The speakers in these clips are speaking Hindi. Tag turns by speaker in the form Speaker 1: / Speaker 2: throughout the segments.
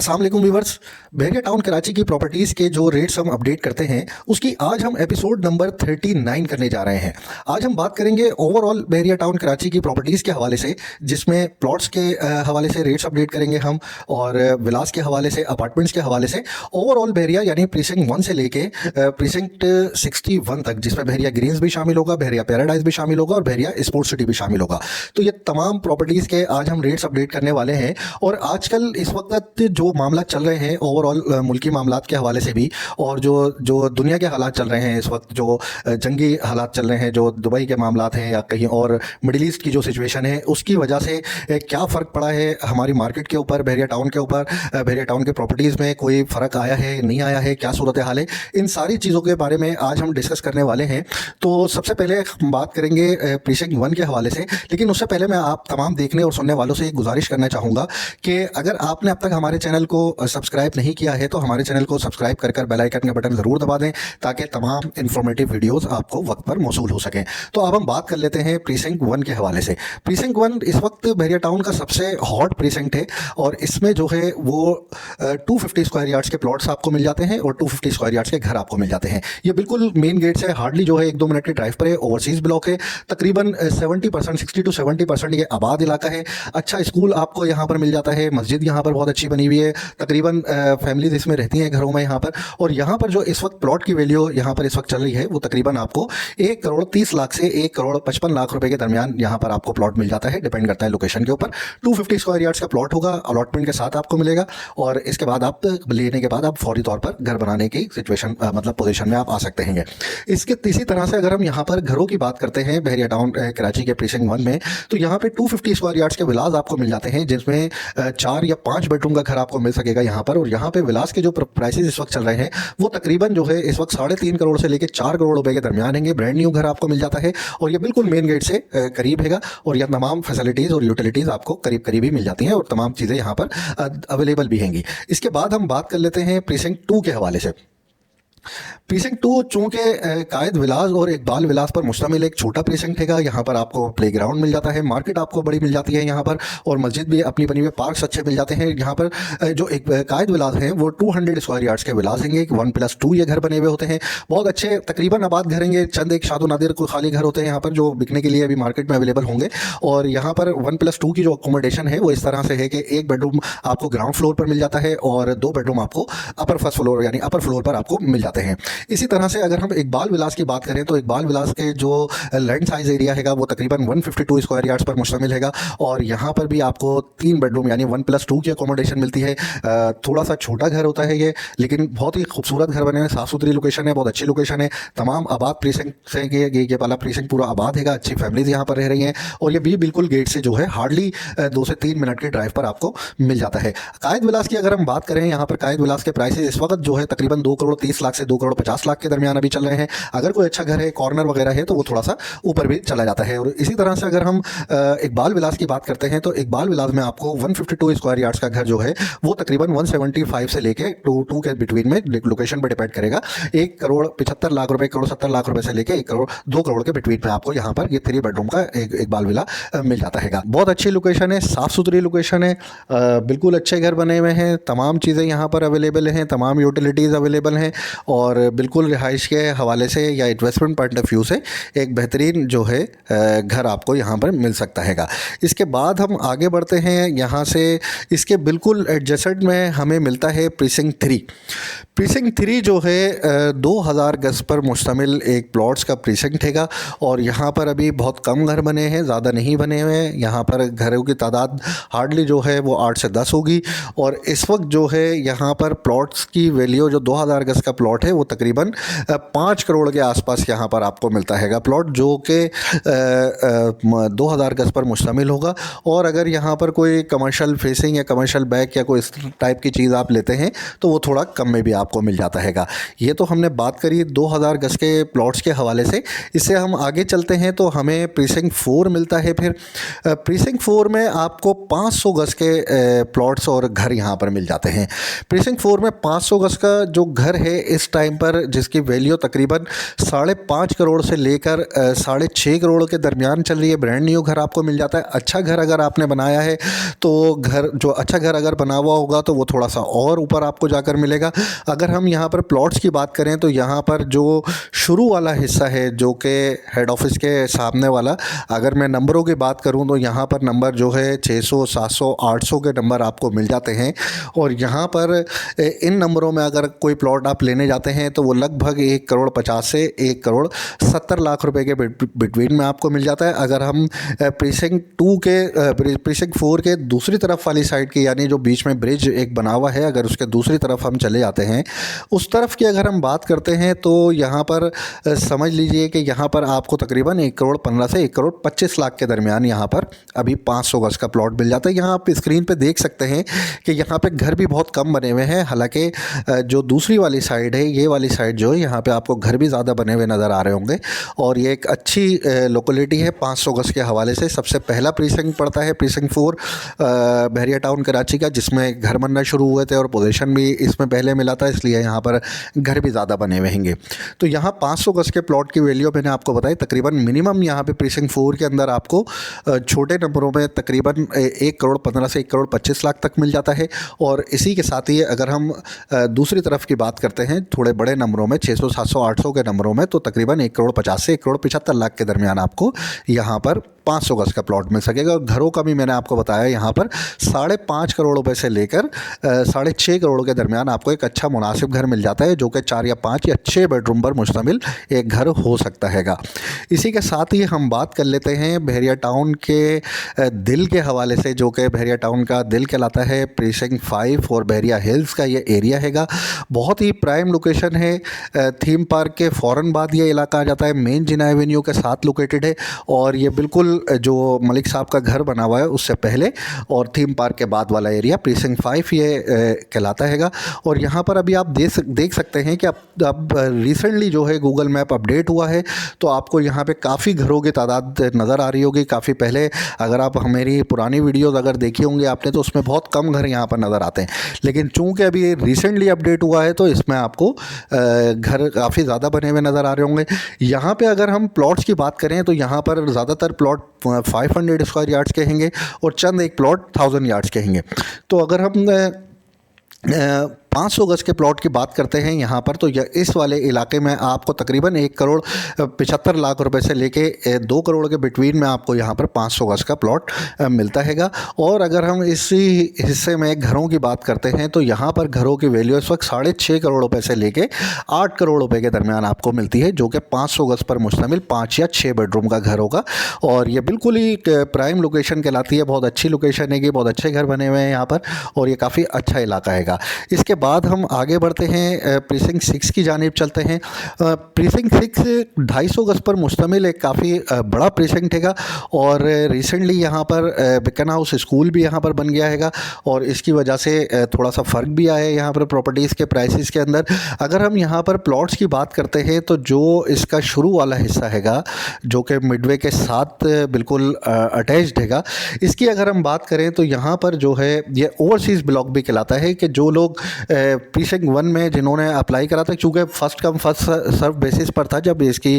Speaker 1: अस्सलाम वालेकुम व्यूअर्स। बहरिया टाउन कराची की प्रॉपर्टीज़ के जो रेट्स हम अपडेट करते हैं उसकी आज हम एपिसोड नंबर 39 करने जा रहे हैं। आज हम बात करेंगे ओवरऑल बहरिया टाउन कराची की प्रॉपर्टीज़ के हवाले से, जिसमें प्लॉट्स के हवाले से रेट्स अपडेट करेंगे हम, और विलास के हवाले से, अपार्टमेंट्स के हवाले से, ओवरऑल बहरिया यानी प्रीसिंक्ट 1 से लेके प्रीसिंक्ट 61 तक, जिसमें बहरिया ग्रीन्स भी शामिल होगा, बहरिया पैराडाइज भी शामिल होगा और बहरिया स्पोर्ट्स सिटी भी शामिल होगा। तो ये तमाम प्रॉपर्टीज़ के आज हम रेट्स अपडेट करने वाले हैं। और आजकल इस वक्त जो मामला चल रहे हैं ओवरऑल मुल्की मामलात के हवाले से भी, और जो जो दुनिया के हालात चल रहे हैं इस वक्त, जो जंगी हालात चल रहे हैं, जो दुबई के मामलात हैं या कहीं और मिडिल ईस्ट की जो सिचुएशन है, उसकी वजह से क्या फ़र्क पड़ा है हमारी मार्केट के ऊपर, बहरिया टाउन के ऊपर, बहरिया टाउन के प्रॉपर्टीज़ में कोई फ़र्क आया है, नहीं आया है, क्या सूरत हाल है, इन सारी चीज़ों के बारे में आज हम डिस्कस करने वाले हैं। तो सबसे पहले हम बात करेंगे प्रीसिंक्ट 1 के हवाले से, लेकिन उससे पहले मैं आप तमाम देखने और सुनने वालों से एक गुजारिश करना चाहूँगा कि अगर आपने अब तक हमारे चैनल को सब्सक्राइब नहीं किया है तो हमारे चैनल को सब्सक्राइब कर बेल आइकन का बटन ज़रूर दबा दें, ताकि तमाम इन्फॉर्मेटिव वीडियोस आपको वक्त पर मौसूल हो सकें। तो अब हम बात कर लेते हैं प्रीसिंक्ट 1 के हवाले से। प्रीसिंक्ट 1 इस वक्त बहरिया टाउन का सबसे हॉट प्रीसिंक्ट है, और इसमें जो है वो 250 स्क्वायर यार्ड्स के प्लॉट्स आपको मिल जाते हैं और 250 स्क्वायर यार्ड्स के घर आपको मिल जाते हैं। ये बिल्कुल मेन गेट से हार्डली जो है 1-2 मिनट के ड्राइव पर है। ओवरसीज़ ब्लॉक है, तकरीबन 70%, 60 to 70% ये आबाद इलाका है। अच्छा स्कूल आपको यहाँ पर मिल जाता है, मस्जिद यहाँ पर बहुत अच्छी बनी हुई है, तकरीबन फैमिलीज इसमें रहती हैं घरों में यहाँ पर। और यहाँ पर जो इस वक्त प्लॉट की वैल्यू यहाँ पर इस वक्त चल रही है वो तकरीबन आपको 1 करोड़ 30 लाख से 1 करोड़ 55 लाख रुपए के दरमियान यहाँ पर आपको प्लॉट मिल जाता है, डिपेंड करता है लोकेशन के ऊपर। 250 स्क्वायर यार्ड्स का प्लॉट होगा, अलॉटमेंट के साथ आपको मिलेगा, और इसके बाद आप लेने के बाद आप फौरी तौर पर घर बनाने की सिचुएशन मतलब पोजीशन में आप आ सकते हैं। इसके इसी तरह से अगर हम यहाँ पर घरों की बात करते हैं बहरिया टाउन कराची के प्रीसिंक्ट 1 में, तो यहाँ पे 250 स्क्वायर यार्ड्स के विलास आपको मिल जाते हैं, जिसमें 4 या 5 बेडरूम का घर आपको मिल सकेगा यहाँ पर। और यहाँ पे विलास के जो प्राइसेस इस वक्त चल रहे हैं वो तकरीबन जो है इस वक्त 3.5 करोड़ से लेकर 4 करोड़ रुपए के दरमियान हैंगे। ब्रांड न्यू घर आपको मिल जाता है, और ये बिल्कुल मेन गेट से करीब हैगा, और यह तमाम फैसिलिटीज़ और यूटिलिटीज़ आपको करीब करीब ही मिल जाती हैं, और तमाम चीज़ें यहाँ पर अवेलेबल भी हैंगी। इसके बाद हम बात कर लेते हैं प्रीसिंक्ट 2 के हवाले से। प्रीसिंक्ट 2 चूँकि कायद विलास और इकबाल विलास पर मुश्तमिल एक छोटा प्रीसिंक्ट हैगा। यहाँ पर आपको प्लेग्राउंड मिल जाता है, मार्केट आपको बड़ी मिल जाती है यहाँ पर, और मस्जिद भी अपनी बनी हुई, पार्क्स अच्छे मिल जाते हैं यहाँ पर। जो एक कायद विलास हैं वो 200 स्क्वायर यार्ड्स के विलास हैंगे, 1+2 ये घर बने हुए होते हैं, बहुत अच्छे तकरीबन आबाद घर हैंगे। चंद एक शादो नादिर कोई खाली घर होते हैं यहाँ पर जो बिकने के लिए अभी मार्केट में अवेलेबल होंगे। और यहाँ पर 1+2 की जो अकोमोडेशन है वो इस तरह से है कि 1 बेडरूम आपको ग्राउंड फ्लोर पर मिल जाता है और 2 बेडरूम आपको अपर फर्स्ट फ्लोर यानी अपर फ्लोर पर आपको मिल जाते हैं। इसी तरह से अगर हम इकबाल विलास की बात करें तो इकबाल विलास के जो लैंड साइज एरिया हैगा वो तकरीबन 152 स्क्वायर यार्ड्स पर मुश्तमिल हैगा, और यहाँ पर भी आपको 3 बेडरूम यानी 1+2 की अकोमोडेशन मिलती है। थोड़ा सा छोटा घर होता है ये, लेकिन बहुत ही खूबसूरत घर बने हैं, साफ़ सुथरी लोकेशन है, बहुत अच्छी लोकेशन है। तमाम आबाद प्रीसिंक्ट से ये वाला प्रीसिंक्ट पूरा आबाद हैगा, अच्छी फैमिलीज यहाँ पर रह रही हैं, और ये भी बिल्कुल गेट से जो है हार्डली 2 से 3 मिनट के ड्राइव पर आपको मिल जाता है। कायद विलास की अगर हम बात करें, यहाँ पर कायद विलास के प्राइसेस इस वक्त जो है तकरीबन 2 करोड़ 30 लाख से 2 करोड़ 50 लाख के दरमियान अभी चल रहे हैं। अगर कोई अच्छा घर है, कॉर्नर वगैरह है, तो वो थोड़ा सा ऊपर भी चला जाता है। और इसी तरह से अगर हम इकबाल विलास की बात करते हैं तो इकबाल विलास में आपको 152 स्क्वायर यार्ड्स का घर जो है वो तकरीबन 175 से लेके 2 के बिटवीन में, लोकेशन पर डिपेंड करेगा, 1 करोड़ 75 लाख रुपए, 1 करोड़ 70 लाख रुपए से लेके 1 करोड़ 2 करोड़ के बिटवीन में आपको यहाँ पर ये 3 बेडरूम का एक इकबाल विला मिल जाता है। बहुत अच्छी लोकेशन है, साफ़ सुथरी लोकेशन है, बिल्कुल अच्छे घर बने हुए हैं, तमाम चीज़ें यहाँ पर अवेलेबल हैं, तमाम यूटिलिटीज़ अवेलेबल हैं, और बिल्कुल रिहाइश के हवाले से या इन्वेस्टमेंट पॉइंट ऑफ व्यू से एक बेहतरीन जो है घर आपको यहाँ पर मिल सकता हैगा। इसके बाद हम आगे बढ़ते हैं यहाँ से। इसके बिल्कुल एडजेसेंट में हमें मिलता है प्रीसिंक्ट 3। प्रीसिंक्ट 3 जो है 2000 गज पर मुश्तमिल एक प्लॉट्स का प्रीसिंक्ट हैगा, और यहाँ पर अभी बहुत कम घर बने हैं, ज़्यादा नहीं बने हुए हैं। यहाँ पर घरों की तादाद हार्डली जो है वो 8 से 10 होगी, और इस वक्त जो है यहाँ पर प्लॉट्स की वैल्यू जो 2000 गज का प्लॉट है वो तकरीबन 5 करोड़ के आसपास यहाँ पर आपको मिलता हैगा प्लॉट, जो कि 2000 गज पर मुश्तमिल होगा। और अगर यहाँ पर कोई कमर्शियल फेसिंग या कमर्शियल बैक या कोई इस टाइप की चीज़ आप लेते हैं तो वो थोड़ा कम में भी आपको मिल जाता हैगा। ये तो हमने बात करी 2000 गज के प्लॉट्स के हवाले से। इससे हम आगे चलते हैं तो हमें प्रीसिंक्ट 4 मिलता है। फिर प्रीसिंक्ट 4 में आपको 500 गज के प्लॉट्स और घर यहाँ पर मिल जाते हैं। प्रीसिंक्ट 4 में 500 गज का जो घर है इस टाइम पर जिसकी वैल्यू तकरीबन 5.5 करोड़ से लेकर 6.5 करोड़ के दरमियान चल रही है। ब्रांड न्यू घर आपको मिल जाता है। अच्छा घर अगर आपने बनाया है तो घर जो अच्छा घर अगर बना हुआ होगा तो वो थोड़ा सा और ऊपर आपको जाकर मिलेगा। अगर हम यहाँ पर प्लॉट्स की बात करें तो यहाँ पर जो शुरू वाला हिस्सा है जो कि हेड ऑफिस के सामने वाला, अगर मैं नंबरों की बात करूँ तो यहाँ पर नंबर जो है 600, 700, 800 के नंबर आपको मिल जाते हैं। और यहाँ पर इन नंबरों में अगर कोई प्लॉट आप लेने जाते हैं तो वो लगभग 1 करोड़ 50 से 1 करोड़ 70 लाख रुपए के बिटवीन में आपको मिल जाता है। अगर हम प्रीसिंक्ट 4 के दूसरी तरफ वाली साइड की, यानी जो बीच में ब्रिज एक बना हुआ है, अगर उसके दूसरी तरफ हम चले जाते हैं, उस तरफ की अगर हम बात करते हैं तो यहाँ पर समझ लीजिए कि यहाँ पर आपको तकरीबन 1 करोड़ 15 से 1 करोड़ 25 लाख के दरमियान यहाँ पर अभी 500 गज का प्लॉट मिल जाता है। यहाँ आप स्क्रीन पे देख सकते हैं कि यहाँ पे घर भी बहुत कम बने हुए हैं। हालांकि जो दूसरी वाली साइड है, ये वाली साइड जो है, यहाँ पे आपको घर भी ज़्यादा बने हुए नज़र आ रहे होंगे। और ये एक अच्छी लोकेलिटी है 500 गज के हवाले से। सबसे पहला प्रीसिंक्ट पड़ता है प्रीसिंक्ट 4 बहरिया टाउन कराची का, जिसमें घर बनना शुरू हुए थे और पोजीशन भी इसमें पहले मिला था, इसलिए यहाँ पर घर भी ज़्यादा बने हुए हैं। तो यहाँ 500 गज के प्लॉट की वैल्यू मैंने आपको बताई। तकरीबन मिनिमम यहाँ पे प्रीसिंक्ट 4 के अंदर आपको छोटे नंबरों में तकरीबन 1 करोड़ 15 से 1 करोड़ 25 लाख तक मिल जाता है। और इसी के साथ ही अगर हम दूसरी तरफ की बात करते हैं थोड़े बड़े नंबरों में 600, 700, 800 के नंबरों में, तो तकरीबन 1 करोड़ 50 से 1 करोड़ 75 लाख के दरमियान आपको यहाँ पर 500 गज का प्लॉट मिल सकेगा। और घरों का भी मैंने आपको बताया, यहाँ पर 5.5 करोड़ रुपए से लेकर 6.5 करोड़ के दरमियान आपको एक अच्छा मुनासिब घर मिल जाता है, जो कि 4 या 5 या 6 बेडरूम पर मुश्तमिल एक घर हो सकता हैगा। इसी के साथ ही हम बात कर लेते हैं बहरिया टाउन के दिल के हवाले से, जो कि बहरिया टाउन का दिल कहलाता है। प्रीसिंक्ट 5 और बहरिया हिल्स का ये एरिया हैगा। बहुत ही प्राइम लोकेशन है। थीम पार्क के फ़ौरन बाद ये इलाका आ जाता है। मेन जिना एवेन्यू के साथ लोकेटेड है। और ये बिल्कुल जो मलिक साहब का घर बना हुआ है उससे पहले और थीम पार्क के बाद वाला एरिया प्रीसिंक्ट 5 ये कहलाता हैगा। और यहाँ पर अभी आप देख सकते हैं कि अब रिसेंटली जो है गूगल मैप अपडेट हुआ है, तो आपको यहाँ पे काफ़ी घरों की तादाद नज़र आ रही होगी। काफ़ी पहले अगर आप मेरी पुरानी वीडियोज़ अगर देखी होंगी आपने, तो उसमें बहुत कम घर यहाँ पर नज़र आते हैं। लेकिन चूँकि अभी रिसेंटली अपडेट हुआ है तो इसमें आपको घर काफ़ी ज़्यादा बने हुए नज़र आ रहे होंगे। यहाँ पे अगर हम प्लॉट्स की बात करें तो यहाँ पर ज़्यादातर प्लॉट 500 स्क्वायर यार्ड्स के होंगे और चंद एक प्लॉट 1000 यार्ड्स के होंगे। तो अगर हम 500 गज के प्लॉट की बात करते हैं यहाँ पर, तो इस वाले इलाके में आपको तकरीबन 1 करोड़ 75 लाख रुपए से लेके 2 करोड़ के बिटवीन में आपको यहाँ पर 500 गज का प्लॉट मिलता हैगा। और अगर हम इसी हिस्से में घरों की बात करते हैं तो यहाँ पर घरों की वैल्यू इस वक्त 6.5 करोड़ रुपए से लेके 8 करोड़ रुपए के दरमियान आपको मिलती है, जो कि 500 गज पर मुश्तमिल 5 या 6 बेडरूम का घर होगा। और ये बिल्कुल ही प्राइम लोकेशन कहलाती है। बहुत अच्छी लोकेशन है कि बहुत अच्छे घर बने हुए हैं यहाँ पर और ये काफ़ी अच्छा इलाका हैगा। इसके बाद हम आगे बढ़ते हैं, प्रीसिंक्ट 6 की जानिब चलते हैं। प्रीसिंक्ट 6 250 गज पर मुश्तमिल एक काफ़ी बड़ा प्रीसिंक्ट हैगा। और रिसेंटली यहाँ पर बिकन हाउस स्कूल भी यहाँ पर बन गया हैगा और इसकी वजह से थोड़ा सा फ़र्क भी आया है यहाँ पर प्रॉपर्टीज़ के प्राइसेस के अंदर। अगर हम यहाँ पर प्लॉट्स की बात करते हैं तो जो इसका शुरू वाला हिस्सा हैगा, जो कि मिडवे के साथ बिल्कुल अटैच्ड हैगा, इसकी अगर हम बात करें तो यहाँ पर जो है ये ओवरसीज़ ब्लॉक भी कहलाता है। कि जो लोग प्रीसिंक्ट 1 में जिन्होंने अप्लाई करा था, चूँकि first come first serve basis पर था जब इसकी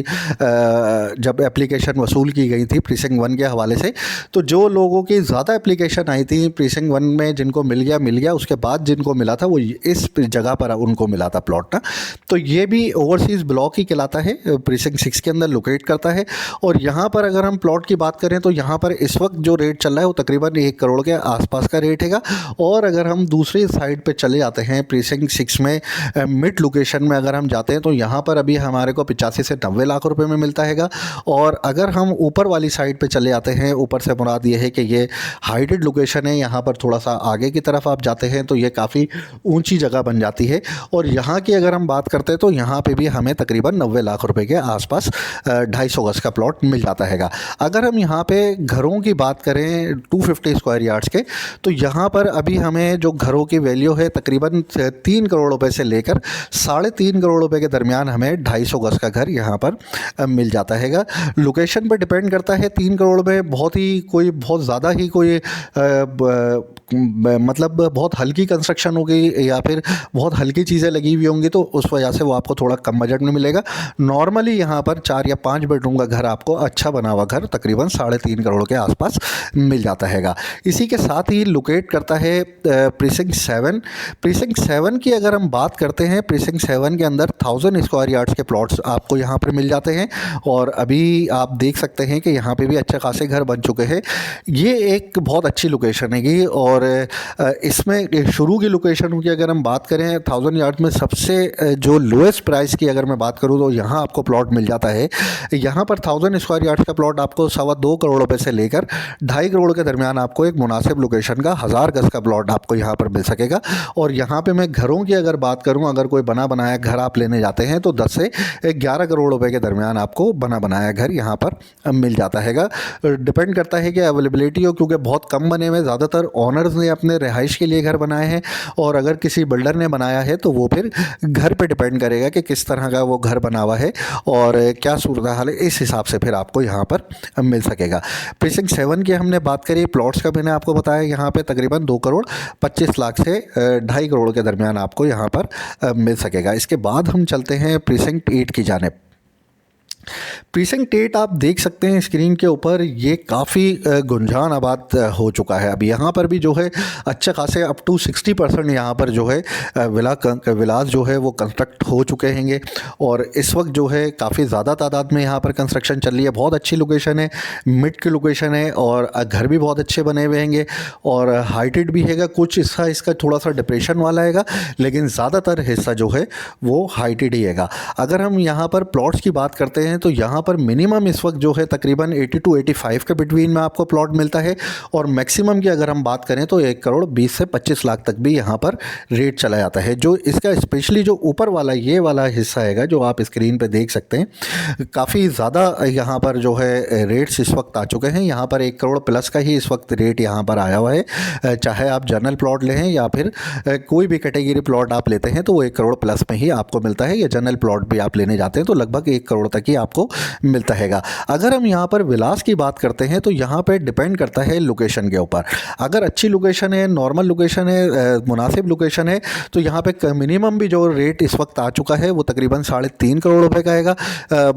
Speaker 1: जब एप्लीकेशन वसूल की गई थी प्रीसिंक्ट 1 के हवाले से, तो जो लोगों की ज़्यादा एप्लीकेशन आई थी प्रीसिंक्ट 1 में, जिनको मिल गया, उसके बाद जिनको मिला था वो इस जगह पर उनको मिला था प्लॉट ना। तो ये भी ओवरसीज़ ब्लॉक ही कहलाता है, प्रीसिंक्ट 6 के अंदर लोकेट करता है। और यहाँ पर अगर हम प्लॉट की बात करें तो यहाँ पर इस वक्त जो रेट चल रहा है वो तकरीबन 1 करोड़ के आसपास का रेट हैगा। और अगर हम दूसरी साइड पे चले जाते हैं प्रीसिंक्ट 6 में मिड लोकेशन में अगर हम जाते हैं तो यहाँ पर अभी हमारे को 85 से 90 लाख रुपए में मिलता हैगा। और अगर हम ऊपर वाली साइड पे चले जाते हैं, ऊपर से मुराद ये है कि ये हाइटेड लोकेशन है, यहाँ पर थोड़ा सा आगे की तरफ आप जाते हैं तो ये काफ़ी ऊंची जगह बन जाती है। और यहाँ की अगर हम बात करते हैं तो यहाँ पे भी हमें तकरीबन 90 लाख रुपए के आसपास 250 गज का प्लॉट मिल जाता हैगा। अगर हम यहाँ पे घरों की बात करें 250 स्क्वायर यार्ड्स के, तो यहाँ पर अभी हमें जो घरों की वैल्यू है तकरीबन 3 करोड़ रुपए से लेकर 3.5 करोड़ रुपए के दरमियान हमें 250 गज का घर यहाँ पर मिल जाता हैगा। लोकेशन पर डिपेंड करता है। 3 करोड़ में बहुत ज़्यादा ही कोई मतलब बहुत हल्की कंस्ट्रक्शन होगी या फिर बहुत हल्की चीज़ें लगी हुई होंगी, तो उस वजह से वो आपको थोड़ा कम बजट में मिलेगा। नॉर्मली यहाँ पर 4 या 5 बेडरूम का घर आपको, अच्छा बना हुआ घर, तकरीबन 3.5 करोड़ के आसपास मिल जाता हैगा। इसी के साथ ही लोकेट करता है प्रीसिंक्ट 7। प्रीसिंक्ट 7 की अगर हम बात करते हैं, प्रीसिंक्ट 7 के अंदर 1000 स्क्वायर यार्ड्स के प्लॉट्स आपको यहाँ पर मिल जाते हैं और अभी आप देख सकते हैं कि यहाँ पे भी अच्छे खासे घर बन चुके हैं। ये एक बहुत अच्छी लोकेशन हैगी और इसमें शुरू की लोकेशन की अगर हम बात करें 1000 यार्ड में सबसे जो लोएस्ट प्राइस की अगर मैं बात करूँ तो यहाँ आपको प्लॉट मिल जाता है। यहाँ पर 1000 स्क्वायर यार्ड का प्लॉट आपको 2.25 करोड़ रुपए से लेकर 2.5 करोड़ के दरमियान आपको एक मुनासिब लोकेशन का 1000 गज का प्लॉट आपको यहाँ पर मिल सकेगा। और यहाँ पे मैं घरों की अगर बात करूँ, अगर कोई बना बनाया घर आप लेने जाते हैं तो 10 से 11 करोड़ रुपए के दरमियान आपको बना बनाया घर यहाँ पर मिल जाता हैगा। डिपेंड करता है कि अवेलेबिलिटी हो, क्योंकि बहुत कम बने हुए, ज़्यादातर ओनर्स ने अपने रिहाइश के लिए घर बनाए हैं और अगर किसी बिल्डर ने बनाया है तो वो फिर घर पे डिपेंड करेगा कि किस तरह का वो घर बना हुआ है और क्या सूरत हाल है, इस हिसाब से फिर आपको यहाँ पर मिल सकेगा। प्रीसिंक्ट 7 की हमने बात करी, प्लॉट्स का मैंने आपको बताया यहाँ पे तकरीबन 2 करोड़ 25 लाख से 2.5 करोड़ के दरमियान आपको यहाँ पर मिल सकेगा। इसके बाद हम चलते हैं प्रीसिंक्ट 8 की जानिब। प्रीसिंक्ट 8 आप देख सकते हैं स्क्रीन के ऊपर, ये काफ़ी गुंजान आबाद हो चुका है। अब यहाँ पर भी जो है अच्छे खासे अप टू 60% यहाँ पर जो है विलास जो है वो कंस्ट्रक्ट हो चुके हैंगे और इस वक्त जो है काफ़ी ज़्यादा तादाद में यहाँ पर कंस्ट्रक्शन चल रही है। बहुत अच्छी लोकेशन है, मिड की लोकेशन है और घर भी बहुत अच्छे बने हुए हैंगे और हाइटेड भी हैगा। कुछ हिस्सा इसका थोड़ा सा डिप्रेशन वाला हैगा, लेकिन ज़्यादातर हिस्सा जो है वो हाइटेड ही हैगा। अगर हम यहाँ पर प्लॉट्स की बात करते हैं तो यहाँ पर मिनिमम इस वक्त जो है तकरीबन 80 to 85 के बिटवीन में आपको प्लॉट मिलता है और मैक्सिमम की अगर हम बात करें तो 1 करोड़ 20 से 25 लाख तक भी यहाँ पर रेट चला जाता है। जो इसका स्पेशली जो ऊपर वाला ये वाला हिस्सा हैगा जो आप स्क्रीन पे देख सकते हैं, काफ़ी ज़्यादा यहाँ पर जो है रेट्स इस वक्त आ चुके हैं। यहाँ पर 1 करोड़ प्लस का ही इस वक्त रेट यहाँ पर आया हुआ है। चाहे आप जनरल प्लॉट लें या फिर कोई भी कैटेगरी प्लॉट आप लेते हैं तो वो 1 करोड़ प्लस में ही आपको मिलता है, या जनरल प्लॉट भी आप लेने जाते हैं तो लगभग 1 करोड़ तक ही आपको मिलता हैगा। अगर हम यहाँ पर विलास की बात करते हैं तो यहाँ पे डिपेंड करता है लोकेशन के ऊपर। अगर अच्छी लोकेशन है, नॉर्मल लोकेशन है, मुनासिब लोकेशन है तो यहाँ पे मिनिमम भी जो रेट इस वक्त आ चुका है वो तकरीबन 3.5 करोड़ रुपए का हैगा,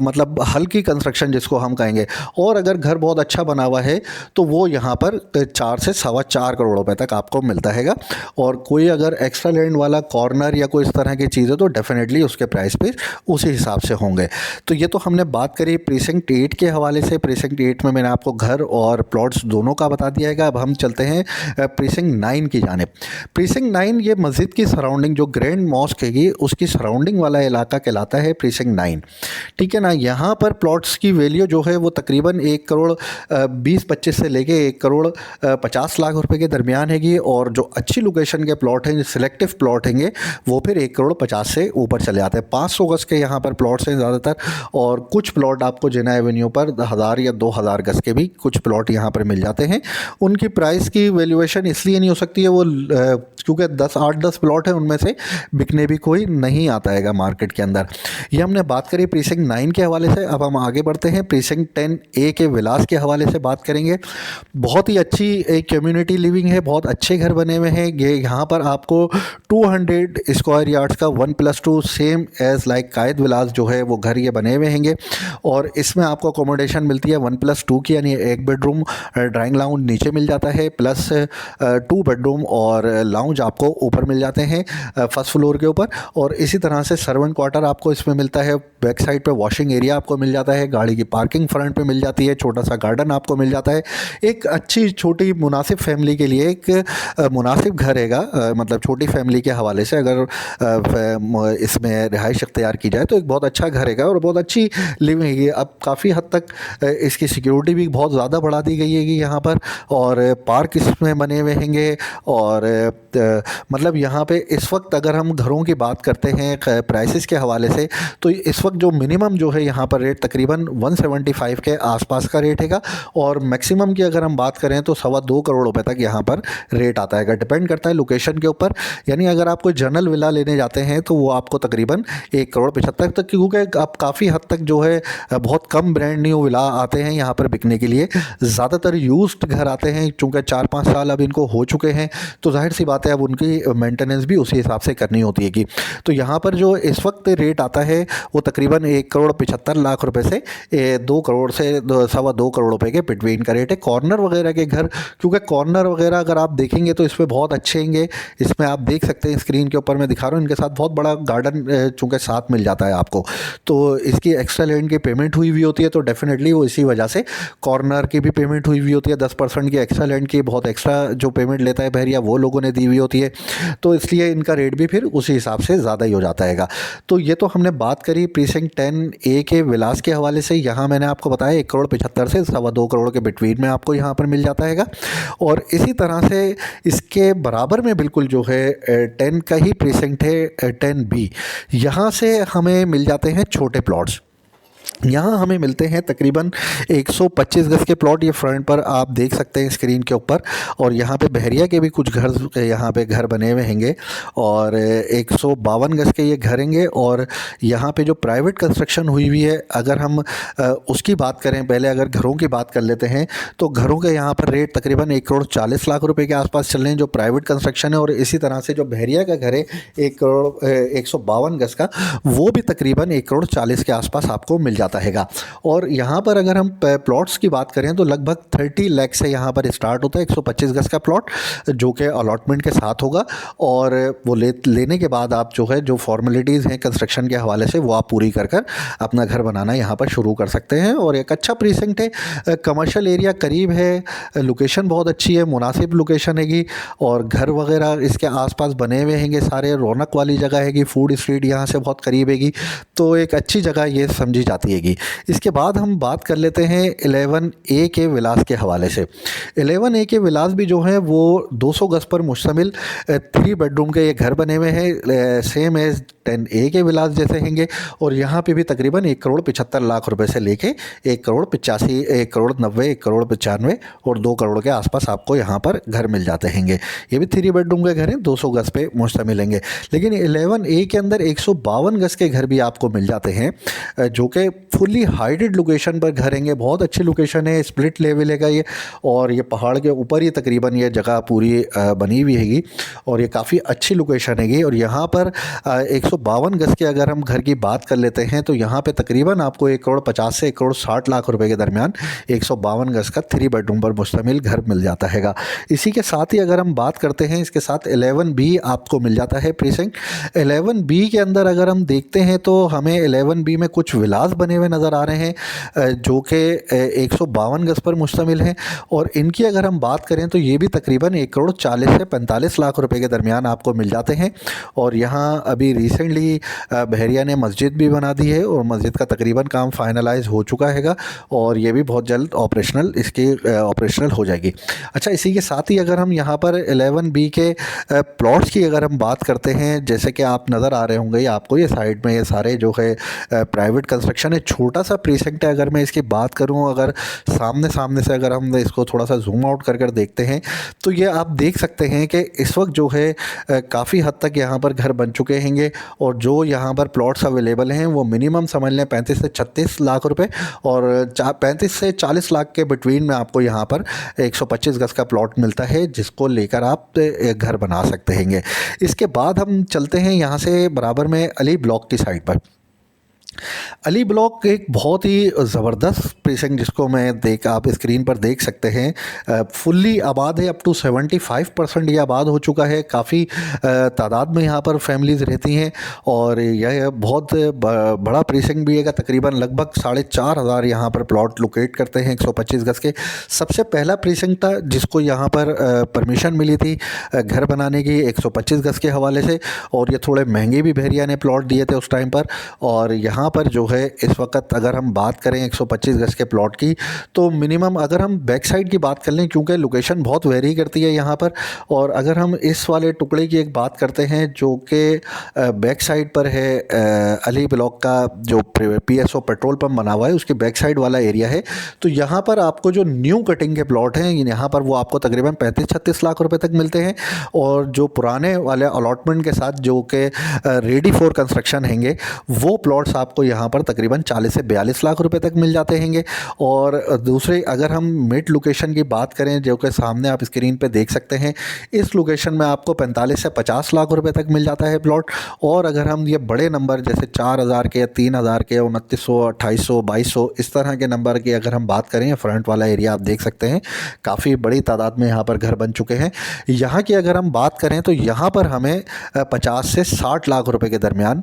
Speaker 1: मतलब हल्की कंस्ट्रक्शन जिसको हम कहेंगे। और अगर घर बहुत अच्छा बना हुआ है तो वो यहाँ पर 4 से 4.25 करोड़ रुपए तक आपको मिलता हैगा। और कोई अगर एक्स्ट्रा लैंड वाला कॉर्नर या कोई इस तरह की चीज़ें तो डेफिनेटली उसके प्राइस पे उसी हिसाब से होंगे। तो ये तो हमने बात करी प्रीसिंक्ट 8 के हवाले से। प्रीसिंक्ट 8 में मैंने आपको घर और प्लॉट्स दोनों का बता दिया है। अब हम चलते हैं प्रीसिंक्ट 9 की जानिब। प्रीसिंक्ट 9 ये मस्जिद की सराउंडिंग जो ग्रैंड मॉस्क हैगी उसकी सराउंडिंग वाला इलाका कहलाता है प्रीसिंक्ट 9, ठीक है ना। यहाँ पर प्लॉट्स की वैल्यू जो है वो तकरीबन 1 करोड़ 20-25 से लेके 1 करोड़ 50 लाख रुपए के दरमियान हैगी और जो अच्छी लोकेशन के प्लॉट हैं, जो सिलेक्टिव प्लॉट हैंगे वो फिर 1 करोड़ 50 से ऊपर चले जाते हैं। 500 गज के यहाँ पर प्लॉट्स हैं ज़्यादातर और कुछ प्लॉट आपको जिना एवेन्यू पर 1000 या 2000 गज के भी कुछ प्लॉट यहाँ पर मिल जाते हैं। उनकी प्राइस की वैल्यूएशन इसलिए नहीं हो सकती है वो क्योंकि 8-10 प्लॉट हैं, उनमें से बिकने भी कोई नहीं आता हैगा मार्केट के अंदर। ये हमने बात करी प्रीसिंक्ट 9 के हवाले से। अब हम आगे बढ़ते हैं प्रीसिंक्ट 10A के विलास के हवाले से बात करेंगे। बहुत ही अच्छी एक कम्युनिटी लिविंग है, बहुत अच्छे घर बने हुए हैं। ये यहाँ पर आपको 200 स्क्वायर यार्ड्स का 1+2 सेम एज लाइक कायद विलास जो है वो घर ये बने हुए हैंगे और इसमें आपको अकोमोडेशन मिलती है 1+2 की, यानी 1 बेडरूम ड्राइंग लाउंज नीचे मिल जाता है प्लस 2 बेडरूम और लाउंज आपको ऊपर मिल जाते हैं फर्स्ट फ्लोर के ऊपर। और इसी तरह से सर्वेंट क्वार्टर आपको इसमें मिलता है। बैक साइड पे वॉशिंग एरिया आपको मिल जाता है, गाड़ी की पार्किंग फ्रंट पे मिल जाती है, छोटा सा गार्डन आपको मिल जाता है। एक अच्छी छोटी मुनासिब फैमिली के लिए एक मुनासिब घर हैगा, मतलब छोटी फैमिली के हवाले से अगर इसमें रिहाइश इख्तियार की जाए तो एक बहुत अच्छा घर हैगा और बहुत अच्छी लिविंग है। अब काफ़ी हद तक इसकी सिक्योरिटी भी बहुत ज़्यादा बढ़ा दी गई है यहाँ पर और पार्क इसमें बने हुए हैंगे और मतलब यहाँ पे इस वक्त अगर हम घरों की बात करते हैं प्राइसेस के हवाले से तो इस वक्त जो मिनिमम जो है यहाँ पर रेट तकरीबन 175 के आसपास का रेट हैगा और मैक्सिमम की अगर हम बात करें तो 2.25 करोड़ रुपए तक यहाँ पर रेट आता है। डिपेंड करता है लोकेशन के ऊपर, यानी अगर आप कोई जनरल विला लेने जाते हैं तो वो आपको तकरीबन 1 करोड़ 75 तक, क्योंकि अब काफ़ी हद तक जो है बहुत कम ब्रांड न्यू विला आते हैं यहाँ पर बिकने के लिए। ज़्यादातर यूज्ड घर आते हैं, चूँकि 4-5 साल अब इनको हो चुके हैं तो जाहिर सी बात है अब उनकी मेंटेनेंस भी उसी हिसाब से करनी होती है कि। तो यहाँ पर जो इस वक्त रेट आता है वो तकरीबन 1,75,00,000 रुपए से 2 करोड़ से 2.25 करोड़ रुपए के बिटवीन का रेट है। कॉर्नर वगैरह के घर, क्योंकि कॉर्नर वगैरह अगर आप देखेंगे तो इसमें बहुत अच्छे होंगे। इसमें आप देख सकते हैं स्क्रीन के ऊपर मैं दिखा रहा हूँ, इनके साथ बहुत बड़ा गार्डन चूँकि साथ मिल जाता है आपको, तो इसकी एक्स्ट्रा लैंड की पेमेंट हुई होती है। तो डेफिनेटली वो इसी वजह से कॉर्नर की भी पेमेंट हुई होती है। 10% की एक्स्ट्रा लैंड की बहुत एक्स्ट्रा जो पेमेंट लेता है बहरिया वो लोगों ने दी हुई होती है, तो इसलिए इनका रेट भी फिर उसी हिसाब से ज़्यादा ही हो जाता है। तो ये तो हमने बात करी प्रीसिंक्ट 10A के विलास के हवाले से। यहाँ मैंने आपको बताया 1,75,00,000 से 2.25 करोड़ के बिटवीन में आपको यहाँ पर मिल जाता है। और इसी तरह से इसके बराबर में बिल्कुल जो है 10 का ही प्रीसिंक्ट है 10B। यहाँ से हमें मिल जाते हैं छोटे प्लॉट्स। यहाँ हमें मिलते हैं तकरीबन 125 गज के प्लॉट। ये फ्रंट पर आप देख सकते हैं स्क्रीन के ऊपर, और यहाँ पे बहरिया के भी कुछ घर यहाँ पे घर बने हुए हैंगे, और 152 गज के ये घर हैंगे। और यहाँ पे जो प्राइवेट कंस्ट्रक्शन हुई हुई है, अगर हम उसकी बात करें, पहले अगर घरों की बात कर लेते हैं तो घरों के यहाँ पर रेट तकरीबन 1,40,00,000 रुपये के आसपास चल रहे हैं जो प्राइवेट कंस्ट्रक्शन है। और इसी तरह से जो बहरिया का घर है 1,152 गज का, वो भी तकरीबन 1,40,00,000 के आसपास आपको मिल जाता है। और यहाँ पर अगर हम प्लॉट्स की बात करें तो लगभग 30 लाख से यहाँ पर स्टार्ट होता है 125 गज का प्लॉट, जो कि अलॉटमेंट के साथ होगा। और वो लेने के बाद आप जो है जो फॉर्मेलिटीज़ हैं कंस्ट्रक्शन के हवाले से वो आप पूरी कर अपना घर बनाना यहाँ पर शुरू कर सकते हैं। और एक अच्छा प्रीसिंक्ट है, कमर्शियल एरिया करीब है, लोकेशन बहुत अच्छी है, मुनासिब लोकेशन हैगी, और घर वगैरह इसके आसपास बने हुए हैंगे, सारे रौनक वाली जगह हैगी, फूड स्ट्रीट यहाँ से बहुत करीब हैगी, तो एक अच्छी जगह ये समझी जाती है। इसके बाद हम बात कर लेते हैं 11A के विलास के हवाले से। 11A के विलास भी जो है वो 200 गज पर मुश्तमिल 3 बेडरूम के ये घर बने हुए हैं, सेम एज 10A के विलास जैसे हैंगे। और यहाँ पे भी तकरीबन 1,75,00,000 रुपए से लेके 1,85,00,000, 1,90,00,000, 1,95,00,000 और 2 करोड़ के आसपास आपको यहाँ पर घर मिल जाते हैंगे। ये भी 3 बेडरूम के घर हैं, 200 गज पे मुश्तमिल हैंगे। लेकिन 11A के अंदर 152 गज के घर भी आपको मिल जाते हैं, जो कि फुली हाइटेड लोकेशन पर घर हैंगे। बहुत अच्छी लोकेशन है, स्प्लिट लेवल है ये, और ये पहाड़ के ऊपर ही तकरीबन ये जगह पूरी बनी हुई हैगी, और ये काफ़ी अच्छी लोकेशन हैगी। और यहाँ पर 152 गज के अगर हम घर की बात कर लेते हैं तो यहाँ पे तकरीबन आपको 1,50,00,000 से 1,60,00,000 रुपए के दरमियान 152 गज का 3 बेडरूम पर मुश्तमिल घर मिल जाता है। इसी के साथ ही अगर हम बात करते हैं, इसके साथ 11B आपको मिल जाता है प्रीसिंक्ट। 11B के अंदर अगर हम देखते हैं तो हमें 11B में कुछ विलास बने हुए नज़र आ रहे हैं, जो कि 152 गज पर मुश्तमिल हैं। और इनकी अगर हम बात करें तो ये भी तकरीबन 1,40,00,000 से 45,00,000 रुपए के दरमियान आपको मिल जाते हैं। और यहाँ अभी रिसेंटली बहरिया ने मस्जिद भी बना दी है, और मस्जिद का तकरीबन काम फाइनलाइज हो चुका है, और ये भी बहुत जल्द ऑपरेशनल हो जाएगी। अच्छा, इसी के साथ ही अगर हम यहाँ पर 11B के प्लॉट्स की अगर हम बात करते हैं, जैसे कि आप नज़र आ रहे होंगे आपको, ये साइड में ये सारे जो है प्राइवेट कंस्ट्रक्शन है। छोटा सा प्रीसिंक्ट है, अगर मैं इसकी बात करूं, अगर सामने से अगर हम इसको थोड़ा सा जूम आउट कर देखते हैं तो ये आप देख सकते हैं कि इस वक्त जो है काफ़ी हद तक यहाँ पर घर बन चुके हैंगे। और जो यहाँ पर प्लॉट्स अवेलेबल हैं वो मिनिमम समझ लें 35 से 36 लाख रुपए, और 35 से 40 लाख के बिटवीन में आपको यहाँ पर 125 गज का प्लॉट मिलता है, जिसको लेकर आप घर बना सकते हैंगे। इसके बाद हम चलते हैं यहाँ से बराबर में अली ब्लॉक की साइड पर। अली ब्लॉक एक बहुत ही ज़बरदस्त प्रीसिंक्ट, जिसको मैं आप स्क्रीन पर देख सकते हैं, फुल्ली आबाद है, अप टू 75% ये आबाद हो चुका है। काफ़ी तादाद में यहाँ पर फैमिलीज़ रहती हैं, और यह बहुत बड़ा प्रीसिंक्ट भी है। तकरीबन लगभग 4,500 यहाँ पर प्लॉट लोकेट करते हैं 125 गज के। सबसे पहला प्रीसिंक्ट था जिसको यहाँ पर परमिशन मिली थी घर बनाने की 125 गज के हवाले से, और ये थोड़े महंगे भी बहरिया ने प्लॉट दिए थे उस टाइम पर। और यहाँ पर जो है इस वक्त अगर हम बात करें 125 गज के प्लॉट की, तो मिनिमम अगर हम बैक साइड की बात कर लें, क्योंकि लोकेशन बहुत वेरी करती है यहाँ पर, और अगर हम इस वाले टुकड़े की एक बात करते हैं जो कि बैक साइड पर है, अली ब्लॉक का जो PSO पेट्रोल पंप बना हुआ है उसके बैक साइड वाला एरिया है, तो यहाँ पर आपको जो न्यू कटिंग के प्लॉट हैं यहाँ पर वो आपको तकरीबन 35-36 लाख रुपए तक मिलते हैं। और जो पुराने वाले अलॉटमेंट के साथ जो कि रेडी फॉर कंस्ट्रक्शन हैंगे, वो प्लॉट्स आपको आपको यहाँ पर तकरीबन 40 से 42 लाख रुपए तक मिल जाते हैंगे। और दूसरे अगर हम मिड लोकेशन की बात करें, जो कि सामने आप स्क्रीन पे देख सकते हैं, इस लोकेशन में आपको 45 से 50 लाख रुपए तक मिल जाता है प्लॉट। और अगर हम ये बड़े नंबर जैसे 4000 के, 3000 के, 2900, 2800, 2200 इस तरह के नंबर की अगर हम बात करें, फ्रंट वाला एरिया आप देख सकते हैं काफ़ी बड़ी तादाद में यहाँ पर घर बन चुके हैं। यहाँ की अगर हम बात करें तो यहाँ पर हमें 50 से 60 लाख रुपए के दरमियान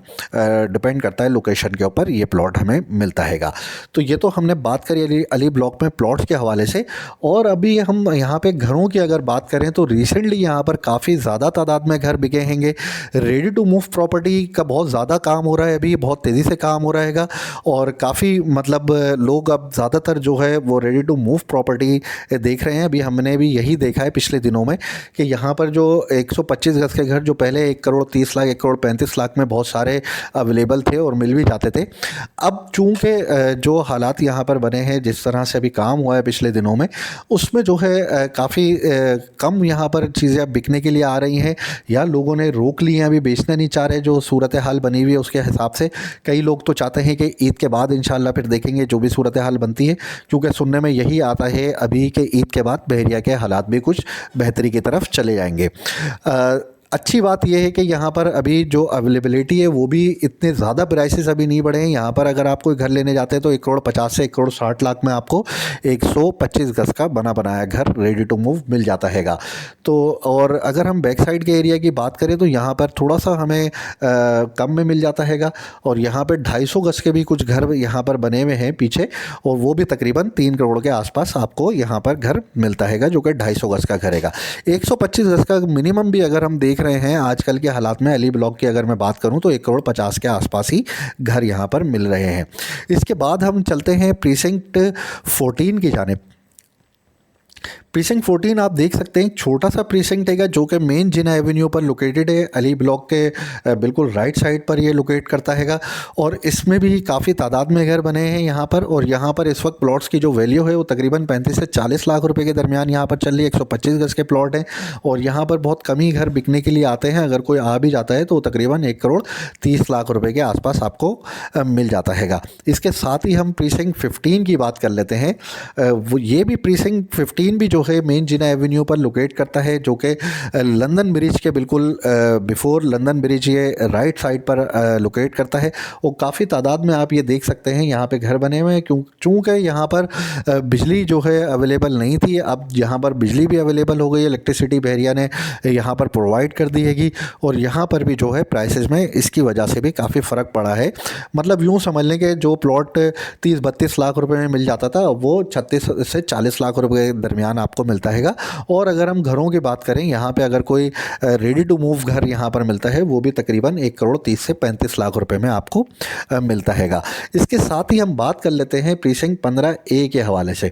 Speaker 1: डिपेंड करता है लोकेशन के ऊपर ये प्लॉट हमें मिलता हैगा। तो ये तो हमने बात करी अली ब्लॉक में प्लॉट्स के हवाले से। और अभी हम यहाँ पे घरों की अगर बात करें तो रिसेंटली यहाँ पर काफ़ी ज़्यादा तादाद में घर बिके हैंगे। रेडी टू मूव प्रॉपर्टी का बहुत ज़्यादा काम हो रहा है, अभी बहुत तेज़ी से काम हो रहा हैगा। और काफ़ी मतलब लोग अब ज़्यादातर जो है वो रेडी टू मूव प्रॉपर्टी देख रहे हैं। अभी हमने भी यही देखा है पिछले दिनों में कि यहाँ पर जो 125 गज के घर जो पहले 1 करोड़ 30 लाख, 1 करोड़ 35 लाख में बहुत सारे अवेलेबल थे और मिल भी जाते थे, अब चूँकि जो हालात यहाँ पर बने हैं, जिस तरह से अभी काम हुआ है पिछले दिनों में, उसमें जो है काफ़ी कम यहाँ पर चीज़ें अब बिकने के लिए आ रही हैं, या लोगों ने रोक ली हैं, अभी बेचना नहीं चाह रहे। जो सूरत हाल बनी हुई है उसके हिसाब से कई लोग तो चाहते हैं कि ईद के बाद इंशाल्लाह फिर देखेंगे जो भी सूरत हाल बनती है, क्योंकि सुनने में यही आता है अभी के ईद के बाद बहरिया के हालात भी कुछ बेहतरी की तरफ चले जाएंगे। अच्छी बात यह है कि यहाँ पर अभी जो अवेलेबिलिटी है वो भी इतने ज़्यादा प्राइसेस अभी नहीं बढ़े हैं। यहाँ पर अगर आप कोई घर लेने जाते हैं तो 1 करोड़ 50 से 1 करोड़ 60 लाख में आपको 125 गज का बना बनाया घर रेडी टू मूव मिल जाता हैगा। तो और अगर हम बैक साइड के एरिया की बात करें तो यहाँ पर थोड़ा सा हमें कम में मिल जाता हैगा। और यहाँ पर 250 गज के भी कुछ घर यहाँ पर बने हुए हैं पीछे, और वो भी तकरीबन 3 करोड़ के आसपास आपको यहाँ पर घर मिलता हैगा, जो कि 250 गज का घर हैगा। 125 गज का मिनिमम भी अगर हम देख रहे हैं आजकल के हालात में, अली ब्लॉक की अगर मैं बात करूं तो 1 करोड़ 50 के आसपास ही घर यहां पर मिल रहे हैं। इसके बाद हम चलते हैं प्रीसिंक्ट 14 की जानिब। प्रीसिंक्ट 14 आप देख सकते हैं, छोटा सा प्रीसिंक्ट है जो कि मेन जिना एवेन्यू पर लोकेटेड है, अली ब्लॉक के बिल्कुल राइट साइड पर ये लोकेट करता हैगा। और इसमें भी काफ़ी तादाद में घर बने हैं यहाँ पर। और यहाँ पर इस वक्त प्लॉट्स की जो वैल्यू है वो तकरीबन 35 से 40 लाख रुपए के दरमियान यहाँ पर चल रही है। 125 गज के प्लॉट हैं और यहाँ पर बहुत कम ही घर बिकने के लिए आते हैं। अगर कोई आ भी जाता है तो तकरीबन 1 करोड़ 30 लाख रुपए के आसपास आपको मिल जाता हैगा। इसके साथ ही हम प्रीसिंक्ट 15 की बात कर लेते हैं। वो ये भी प्रीसिंक्ट 15 भी जो है मेन जिना एवेन्यू पर लोकेट करता है, जो कि लंदन ब्रिज के बिल्कुल बिफोर लंदन ब्रिज ये राइट साइड पर लोकेट करता है। और काफ़ी तादाद में आप ये देख सकते हैं यहाँ पे घर बने हुए हैं, चूँकि यहाँ पर बिजली जो है अवेलेबल नहीं थी, अब यहाँ पर बिजली भी अवेलेबल हो गई है। इलेक्ट्रिसिटी बहरिया ने यहाँ पर प्रोवाइड कर दी हैगी। और यहाँ पर भी जो है प्राइसेस में इसकी वजह से भी काफ़ी फ़र्क पड़ा है। मतलब यूँ समझ लें कि जो प्लॉट 30-32 लाख रुपए में मिल जाता था वो 36 से 40 लाख रुपए के दरमियान आपको मिलता हैगा। और अगर हम घरों की बात करें, यहाँ पे अगर कोई रेडी टू मूव घर यहाँ पर मिलता है वो भी तकरीबन 1 करोड़ 30 से 35 लाख रुपए में आपको मिलता हैगा। इसके साथ ही हम बात कर लेते हैं प्रीसिंक्ट 15A के हवाले से।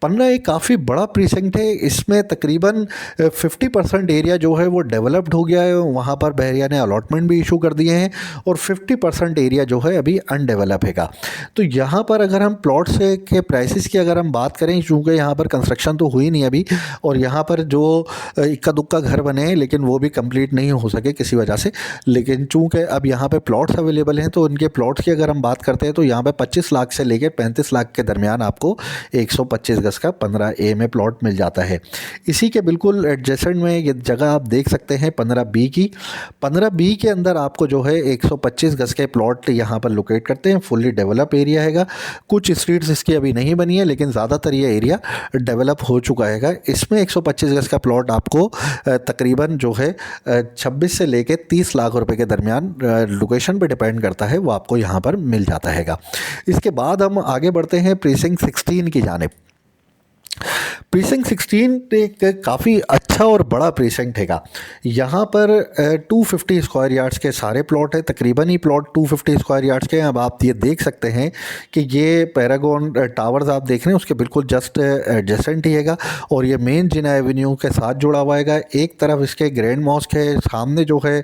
Speaker 1: 15A काफ़ी बड़ा प्रीसिंक्ट है। इसमें तकरीबन 50% एरिया जो है वो डेवलप्ड हो गया है, वहाँ पर बहरिया ने अलॉटमेंट भी इशू कर दिए हैं। और 50% एरिया जो है अभी अनडेवलप हैगा। तो यहाँ पर अगर हम प्लॉट्स के प्राइसेस की अगर हम बात करें, चूँकि यहाँ पर कंस्ट्रक्शन तो हुई नहीं अभी, और यहाँ पर जो इक्का दुक्का घर बने हैं लेकिन वो भी कंप्लीट नहीं हो सके किसी वजह से। लेकिन चूँकि अब यहाँ पे प्लॉट्स अवेलेबल हैं तो उनके प्लॉट्स की अगर हम बात करते हैं तो यहाँ पे 25 लाख से लेकर 35 लाख के दरमियान आपको 125 गज का 15A में प्लॉट मिल जाता है। इसी के बिल्कुल एडजेसेंट में ये जगह आप देख सकते हैं 15B की। 15B के अंदर आपको जो है 125 गज के प्लॉट यहाँ पर लोकेट करते हैं। फुल्ली डेवलप एरिया हैगा। कुछ स्ट्रीट्स इसकी अभी नहीं बनी है लेकिन ज़्यादातर ये एरिया डेवलप हो चुका हैगा। इसमें 125 गज का प्लॉट आपको तकरीबन जो है 26 से लेके 30 लाख रुपए के दरमियान, लोकेशन पे डिपेंड करता है, वो आपको यहाँ पर मिल जाता हैगा। इसके बाद हम आगे बढ़ते हैं प्रीसिंक्ट 16 की जानिब। प्रीसिंक्ट 16 एक काफ़ी अच्छा और बड़ा प्रीसिंक्ट हैगा। यहाँ पर 250 स्क्वायर यार्ड्स के सारे प्लॉट है, तकरीबन ही प्लॉट 250 स्क्वायर यार्ड्स के हैं। अब आप ये देख सकते हैं कि ये पैरागॉन टावर्स आप देख रहे हैं उसके बिल्कुल जस्ट एडजेसेंट ही हैगा। और ये मेन जिना एवेन्यू के साथ जुड़ा हुआ हैगा। एक तरफ इसके ग्रैंड मॉस्क है, सामने जो है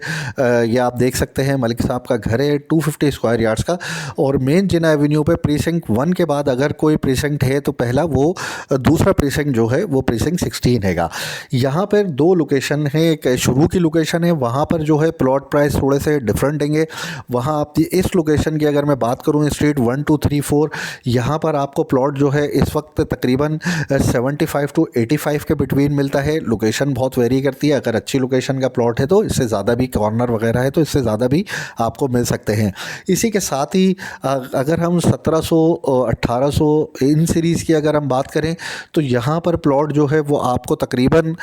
Speaker 1: ये आप देख सकते हैं मलिक साहब का घर है 250 स्क्वायर यार्ड्स का। और मेन जिना एवेन्यू पे प्रीसिंक्ट 1 के बाद अगर कोई प्रीसिंक्ट है तो पहला वो दूसरा दूसरा प्रीसिंक्ट जो है वो प्रीसिंक्ट 16 हैगा। यहाँ पर दो लोकेशन है, एक शुरू की लोकेशन है, वहाँ पर जो है प्लॉट प्राइस थोड़े से डिफरेंट देंगे। वहाँ आप इस लोकेशन की अगर मैं बात करूँ, स्ट्रीट 1 2 3 4, यहाँ पर आपको प्लॉट जो है इस वक्त तकरीबन 75 to 85 के बिटवीन मिलता है। लोकेशन बहुत वेरी करती है, अगर अच्छी लोकेशन का प्लॉट है तो इससे ज़्यादा भी, कॉर्नर वगैरह है तो इससे ज़्यादा भी आपको मिल सकते हैं। इसी के साथ ही अगर हम 1700 1800 इन सीरीज़ की अगर हम बात करें तो यहाँ पर प्लॉट जो है वो आपको तकरीबन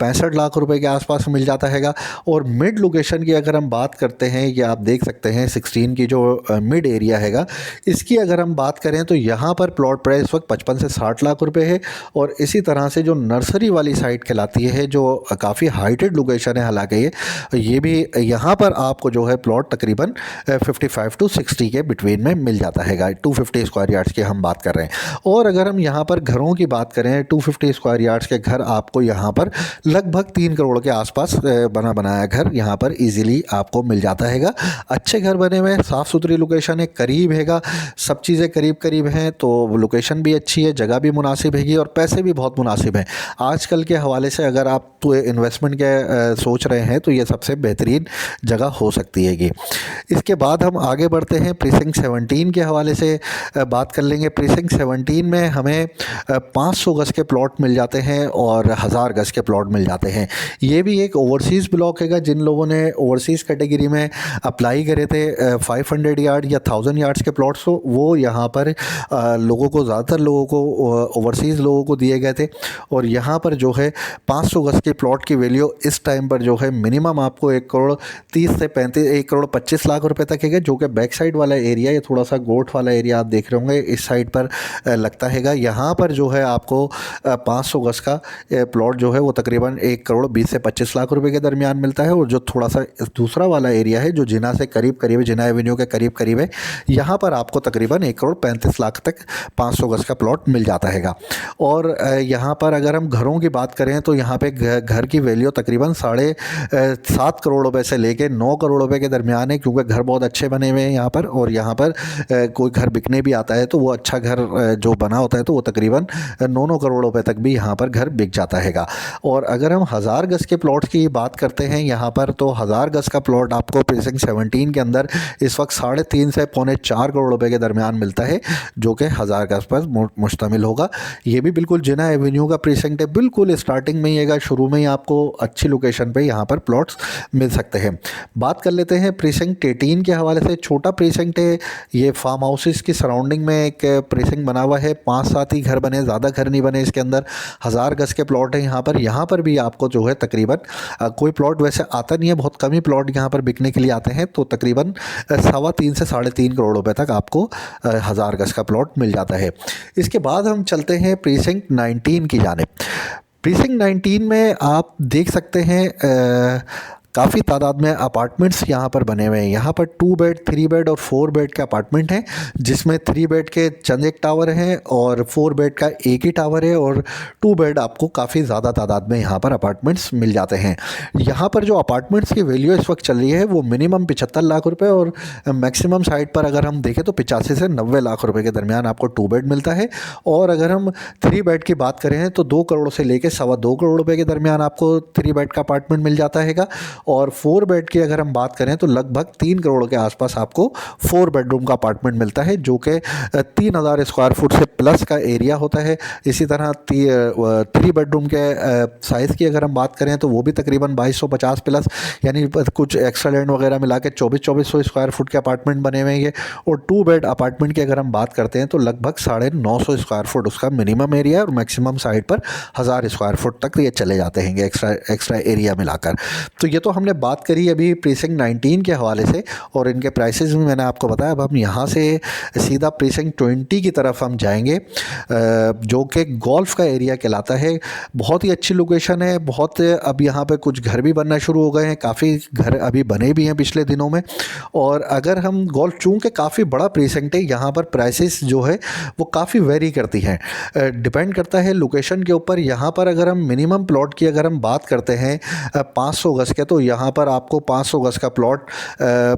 Speaker 1: 65 लाख रुपए के आसपास मिल जाता हैगा। और मिड लोकेशन की अगर हम बात करते हैं, ये आप देख सकते हैं 16 की जो मिड एरिया हैगा, इसकी अगर हम बात करें तो यहाँ पर प्लॉट प्राइस इस वक्त 55 से 60 लाख रुपए है। और इसी तरह से जो नर्सरी वाली साइड कहलाती है, जो काफ़ी हाइटेड लोकेशन है, हालांकि ये भी यहाँ पर आपको जो है प्लॉट तकरीबन 55 to 60 के बिटवीन में मिल जाता हैगा। 250 स्क्वायर यार्ड्स की हम बात कर रहे हैं। और अगर हम यहाँ पर घरों की बात करें, 250 स्क्वायर यार्ड्स के घर आपको यहाँ पर लगभग 3 करोड़ के आसपास बना बनाया घर यहाँ पर इजीली आपको मिल जाता हैगा। अच्छे घर बने हुए, साफ़ सुथरी लोकेशन है, करीब हैगा, सब चीज़ें करीब करीब हैं, तो लोकेशन भी अच्छी है, जगह भी मुनासिब हैगी और पैसे भी बहुत मुनासिब हैं। आजकल के हवाले से अगर आप तो इन्वेस्टमेंट के सोच रहे हैं तो ये सबसे बेहतरीन जगह हो सकती हैगी। इसके बाद हम आगे बढ़ते हैं, प्रीसिंक्ट 17 के हवाले से बात कर लेंगे। प्रीसिंक्ट 17 में हमें 500 गज़ के प्लॉट मिल जाते हैं और 1000 गज़ के प्लॉट मिल जाते हैं। ये भी एक ओवरसीज़ ब्लॉक हैगा। जिन लोगों ने ओवरसीज़ कैटेगरी में अप्लाई करे थे 500 यार्ड या 1000 यार्ड्स के प्लॉट्स, तो वो यहाँ पर लोगों को, ज़्यादातर लोगों को, ओवरसीज़ लोगों को दिए गए थे। और यहाँ पर जो है 500 गज़ के प्लॉट की वैल्यू इस टाइम पर जो है मिनिमम आपको 1 करोड़ 30 से 35, 1 करोड़ 25 लाख रुपए तक है, जो कि बैक साइड वाला एरिया, ये थोड़ा सा गोट वाला एरिया आप देख रहे होंगे, इस साइड पर लगता हैगा। यहाँ पर जो है आपको 500 गज़ का प्लॉट जो है वो तकरीबन 1 करोड़ 20 से 25 लाख रुपए के दरमियान मिलता है। और जो थोड़ा सा दूसरा वाला एरिया है, जो जिना से करीब करीब है, जिना एवेन्यू के करीब करीब है, यहाँ पर आपको तकरीबन 1 करोड़ 35 लाख तक 500 गज़ का प्लॉट मिल जाता हैगा। और यहाँ पर अगर हम घरों की बात करें तो यहाँ पे घर की वैल्यू तकरीबन 7.5 करोड़ रुपए से लेके 9 करोड़ रुपए के दरमियान है, क्योंकि घर बहुत अच्छे बने हुए हैं यहाँ पर। और यहाँ पर कोई घर बिकने भी आता है तो वो अच्छा घर जो बना होता है तो वो तकरीबन 9 करोड़ रुपए तक भी यहाँ पर घर बिक जाता हैगा। और अगर हम 1000 गज़ के प्लॉट की बात करते हैं यहाँ पर, तो 1000 गज़ का प्लॉट आपको प्रीसिंक्ट 17 के अंदर इस वक्त 3.5 से 4.25 करोड़ रुपए के दरमियान मिलता है, जो कि 1000 गज़ पर मुश्तमिल होगा। ये भी बिल्कुल जिना एवेन्यू का प्रीसिंक्ट है, बिल्कुल स्टार्टिंग में ही है, शुरू में ही आपको अच्छी लोकेशन पे यहाँ पर प्लॉट्स मिल सकते हैं। बात कर लेते हैं प्रीसिंक्ट 18 के हवाले से। छोटा प्रीसिंक्ट है ये, फार्म हाउसेस की सराउंडिंग में एक प्रीसिंक्ट बना हुआ है, 5-7 ही घर बने, ज़्यादा घर नहीं बने इसके अंदर। 1000 गज़ के प्लॉट है यहाँ पर भी आपको जो है तकरीबन कोई प्लॉट वैसे आता नहीं है, बहुत कम ही प्लॉट यहाँ पर बिकने के लिए आते हैं, तो तकरीबन 3.25 से 3.5 करोड़ रुपए तक आपको 1000 गज़ का प्लॉट मिल जाता है। इसके बाद हम चलते हैं प्रीसिंक्ट 19 की जानिब। प्रीसिंक्ट 19 में आप देख सकते हैं काफ़ी तादाद में अपार्टमेंट्स यहाँ पर बने हुए हैं। यहाँ पर 2 बेड, 3 बेड और 4 बेड के अपार्टमेंट हैं, जिसमें 3 बेड के चंद एक टावर हैं और 4 बेड का एक ही टावर है, और 2 बेड आपको काफ़ी ज़्यादा तादाद में यहाँ पर अपार्टमेंट्स मिल जाते हैं। यहाँ पर जो अपार्टमेंट्स की वैल्यू इस वक्त चल रही है वो मिनिमम 75 लाख रुपये और मैक्सिमम साइड पर अगर हम देखें तो 85 से 90 लाख रुपये के दरमियान आपको 2 बेड मिलता है। और अगर हम 3 बेड की बात करें तो 2 करोड़ से लेकर 2.25 करोड़ रुपये के दरमियान आपको 3 बेड का अपार्टमेंट मिल जाता हैगा। और 4 बेड की अगर हम बात करें तो लगभग 3 करोड़ के आसपास आपको 4 बेडरूम का अपार्टमेंट मिलता है, जो कि 3000 स्क्वायर फुट से प्लस का एरिया होता है। इसी तरह 3 बेडरूम के साइज़ की अगर हम बात करें तो वो भी तकरीबन 2250 प्लस, यानी कुछ एक्स्ट्रा लैंड वगैरह मिला के 2400 स्क्वायर फुट के अपार्टमेंट बने हुए हैं। और 2 बेड अपार्टमेंट की अगर हम बात करते हैं तो लगभग 950 स्क्वायर फुट उसका मिनिमम एरिया है, और मैक्सिमम साइड पर 1000 स्क्वायर फुट तक ये चले जाते हैं एक्स्ट्रा एरिया मिलाकर। तो ये तो हमने बात करी अभी प्रीसिंक्ट 19 के हवाले से, और इनके प्राइसेस भी मैंने आपको बताया। अब हम यहाँ से सीधा प्रीसिंक्ट 20 की तरफ हम जाएंगे, जो कि गोल्फ का एरिया कहलाता है। बहुत ही अच्छी लोकेशन है, बहुत अब यहाँ पे कुछ घर भी बनना शुरू हो गए हैं, काफ़ी घर अभी बने भी हैं पिछले दिनों में। और अगर हम गोल्फ, चूँकि काफ़ी बड़ा प्रीसिंक्ट है, यहाँ पर प्राइसेस जो है वो काफ़ी वेरी करती हैं, डिपेंड करता है लोकेशन के ऊपर। यहाँ पर अगर हम मिनिमम प्लॉट की अगर हम बात करते हैं 500 गज़ के, तो यहाँ पर आपको 500 गज का प्लॉट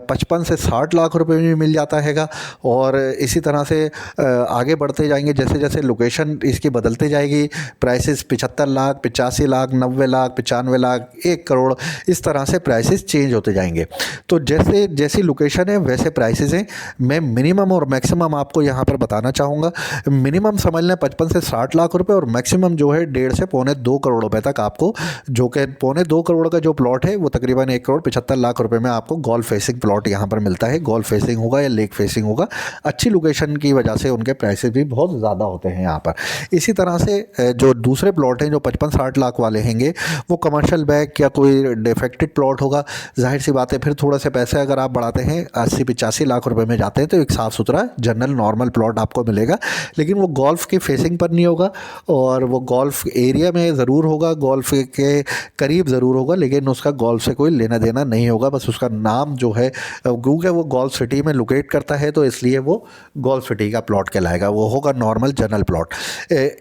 Speaker 1: 55 से 60 लाख रुपए में मिल जाता हैगा। और इसी तरह से आगे बढ़ते जाएंगे, जैसे जैसे लोकेशन इसकी बदलते जाएगी, प्राइसेस 75 लाख, 85 लाख, 90 लाख, 95 लाख, 1 करोड़, इस तरह से प्राइसेस चेंज होते जाएंगे। तो जैसे जैसी लोकेशन है वैसे प्राइसेस हैं। मैं मिनिमम और मैक्सिमम आपको यहाँ पर बताना चाहूँगा। मिनिमम समझ लें 55 से 60 लाख रुपए, और मैक्सिमम जो है 1.5 से पौने 2 करोड़ रुपए तक आपको, जो कि पौने 2 करोड़ का जो प्लॉट है वो तकरीबन 1 करोड़ 75 लाख रुपए में आपको गोल्फ फेसिंग प्लॉट यहाँ पर मिलता है। गोल्फ फेसिंग होगा या लेक फेसिंग होगा, अच्छी लोकेशन की वजह से उनके प्राइसेस भी बहुत ज़्यादा होते हैं यहाँ पर। इसी तरह से जो दूसरे प्लॉट हैं जो 55-60 लाख वाले हैंगे, वो कमर्शियल बैक या कोई डिफेक्टेड प्लॉट होगा। जाहिर सी बात है, फिर थोड़े से पैसे अगर आप बढ़ाते हैं 80-85 लाख रुपए में जाते हैं तो एक साफ़ सुथरा जनरल नॉर्मल प्लॉट आपको मिलेगा। लेकिन वो गोल्फ की फेसिंग पर नहीं होगा, और वो गोल्फ एरिया में ज़रूर होगा, गोल्फ के करीब ज़रूर होगा, लेकिन उसका गोल्फ से कोई लेना देना नहीं होगा। बस उसका नाम जो है, क्योंकि वो गोल्फ सिटी में लोकेट करता है तो इसलिए वो गोल्फ सिटी का प्लॉट कहलाएगा, वो होगा नॉर्मल जनरल प्लॉट।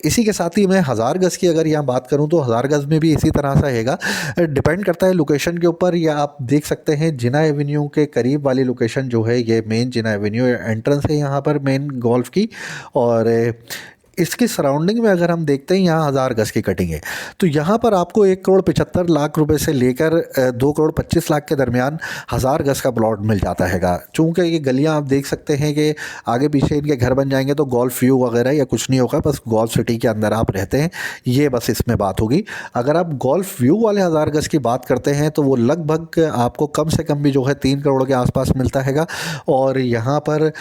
Speaker 1: इसी के साथ ही मैं 1000 गज़ की अगर यहाँ बात करूँ तो 1000 गज़ में भी इसी तरह से हैगा। डिपेंड करता है लोकेशन के ऊपर। या आप देख सकते हैं जिना एवेन्यू के करीब वाली लोकेशन जो है, ये मेन जिना एवेन्यू एंट्रेंस है यहाँ पर मेन गोल्फ की, और इसकी सराउंडिंग में अगर हम देखते हैं यहाँ 1000 गज़ की कटिंग है। तो यहाँ पर आपको 1 करोड़ 75 लाख रुपए से लेकर 2 करोड़ 25 लाख के दरमियान 1000 गज़ का प्लॉट मिल जाता हैगा। चूँकि ये गलियाँ आप देख सकते हैं कि आगे पीछे इनके घर बन जाएंगे तो गोल्फ व्यू वगैरह या कुछ नहीं होगा, बस गोल्फ सिटी के अंदर आप रहते हैं, ये बस इसमें बात होगी। अगर आप गोल्फ व्यू वाले 1000 गज़ की बात करते हैं तो वो लगभग आपको कम से कम भी जो है 3 करोड़ के आसपास मिलता हैगा। और यहाँ पर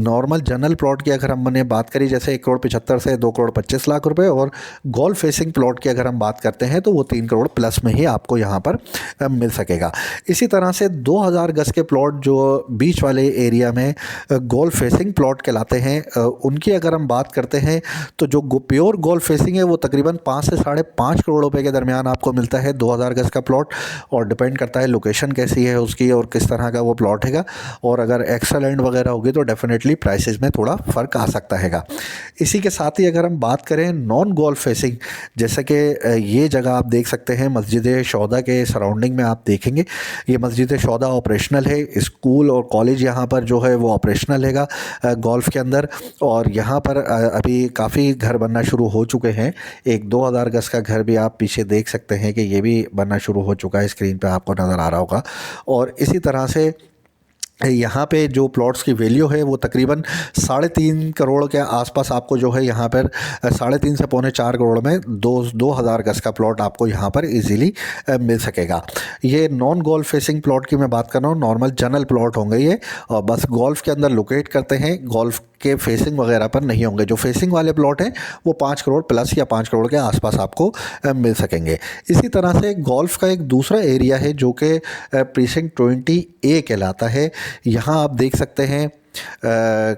Speaker 1: नॉर्मल जनरल प्लॉट की अगर हमने बात करी, जैसे 1 करोड़ 75 से 2 करोड़ 25 लाख रुपए, और गोल्फ फेसिंग प्लॉट की अगर हम बात करते हैं तो वो 3 करोड़ प्लस में ही आपको यहाँ पर मिल सकेगा। इसी तरह से 2000 गज़ के प्लॉट जो बीच वाले एरिया में गोल्फ फेसिंग प्लॉट कहलाते हैं, उनकी अगर हम बात करते हैं तो जो प्योर गोल्फ फेसिंग है वो तकरीबन 5 से 5.5 करोड़ रुपए के दरमियान आपको मिलता है 2000 गज़ का प्लॉट। और डिपेंड करता है लोकेशन कैसी है उसकी और किस तरह का वो प्लॉट हैगा। और अगर एक्स्ट्रा लैंड वगैरह होगी तो डेफिनेटली प्राइसेस में थोड़ा फ़र्क आ सकता हैगा। इसी के साथ ही अगर हम बात करें नॉन गोल्फ फेसिंग, जैसे कि ये जगह आप देख सकते हैं मस्जिद शौदा के सराउंडिंग में आप देखेंगे, ये मस्जिद शौदा ऑपरेशनल है, स्कूल और कॉलेज यहाँ पर जो है वो ऑपरेशनल हैगा गोल्फ के अंदर। और यहाँ पर अभी काफ़ी घर बनना शुरू हो चुके हैं। एक 2000 गज़ का घर भी आप पीछे देख सकते हैं कि ये भी बनना शुरू हो चुका है, स्क्रीन पे आपको नज़र आ रहा होगा। और इसी तरह से यहाँ पे जो प्लॉट्स की वैल्यू है वो तकरीबन 3.5 करोड़ के आसपास आपको जो है यहाँ पर 3.5 से पौने 4 करोड़ में 2000 गज़ का प्लॉट आपको यहाँ पर इजीली मिल सकेगा। ये नॉन गोल्फ फेसिंग प्लॉट की मैं बात कर रहा हूँ, नॉर्मल जनरल प्लॉट होंगे ये, और बस गोल्फ के अंदर लोकेट करते हैं, गोल्फ के फेसिंग वगैरह पर नहीं होंगे। जो फेसिंग वाले प्लॉट हैं वो 5 करोड़ प्लस या 5 करोड़ के आसपास आपको मिल सकेंगे। इसी तरह से गोल्फ का एक दूसरा एरिया है जो कि प्रीसिंक्ट 20A कहलाता है। यहाँ आप देख सकते हैं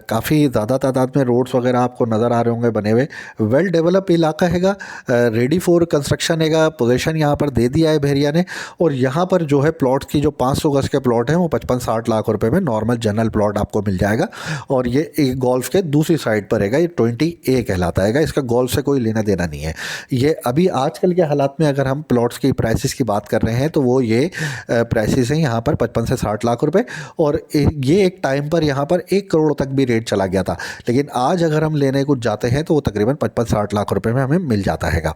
Speaker 1: काफ़ी ज़्यादा तादाद में रोड्स वगैरह आपको नज़र आ रहे होंगे बने हुए। वेल डेवलप इलाका हैगा, रेडी फॉर कंस्ट्रक्शन हैगा, पोजीशन यहाँ पर दे दिया है बहरिया ने। और यहाँ पर जो है प्लॉट्स की जो 500 गज़ के प्लॉट हैं वो 55-60 लाख रुपए में नॉर्मल जनरल प्लॉट आपको मिल जाएगा। और ये एक गोल्फ के दूसरी साइड पर हैगा, ये 20A कहलाता हैगा। इसका गोल्फ से कोई लेना देना नहीं है। ये अभी आजकल के हालात में अगर हम प्लॉट्स की प्राइसेस की बात कर रहे हैं तो वो ये प्राइसेस हैं यहाँ पर 55 से 60 लाख रुपये। और ये एक टाइम पर यहाँ पर 1 करोड़ तक भी रेट चला गया था, लेकिन आज अगर हम लेने कुछ जाते हैं तो वो तकरीबन 55-60 लाख रुपए में हमें मिल जाता हैगा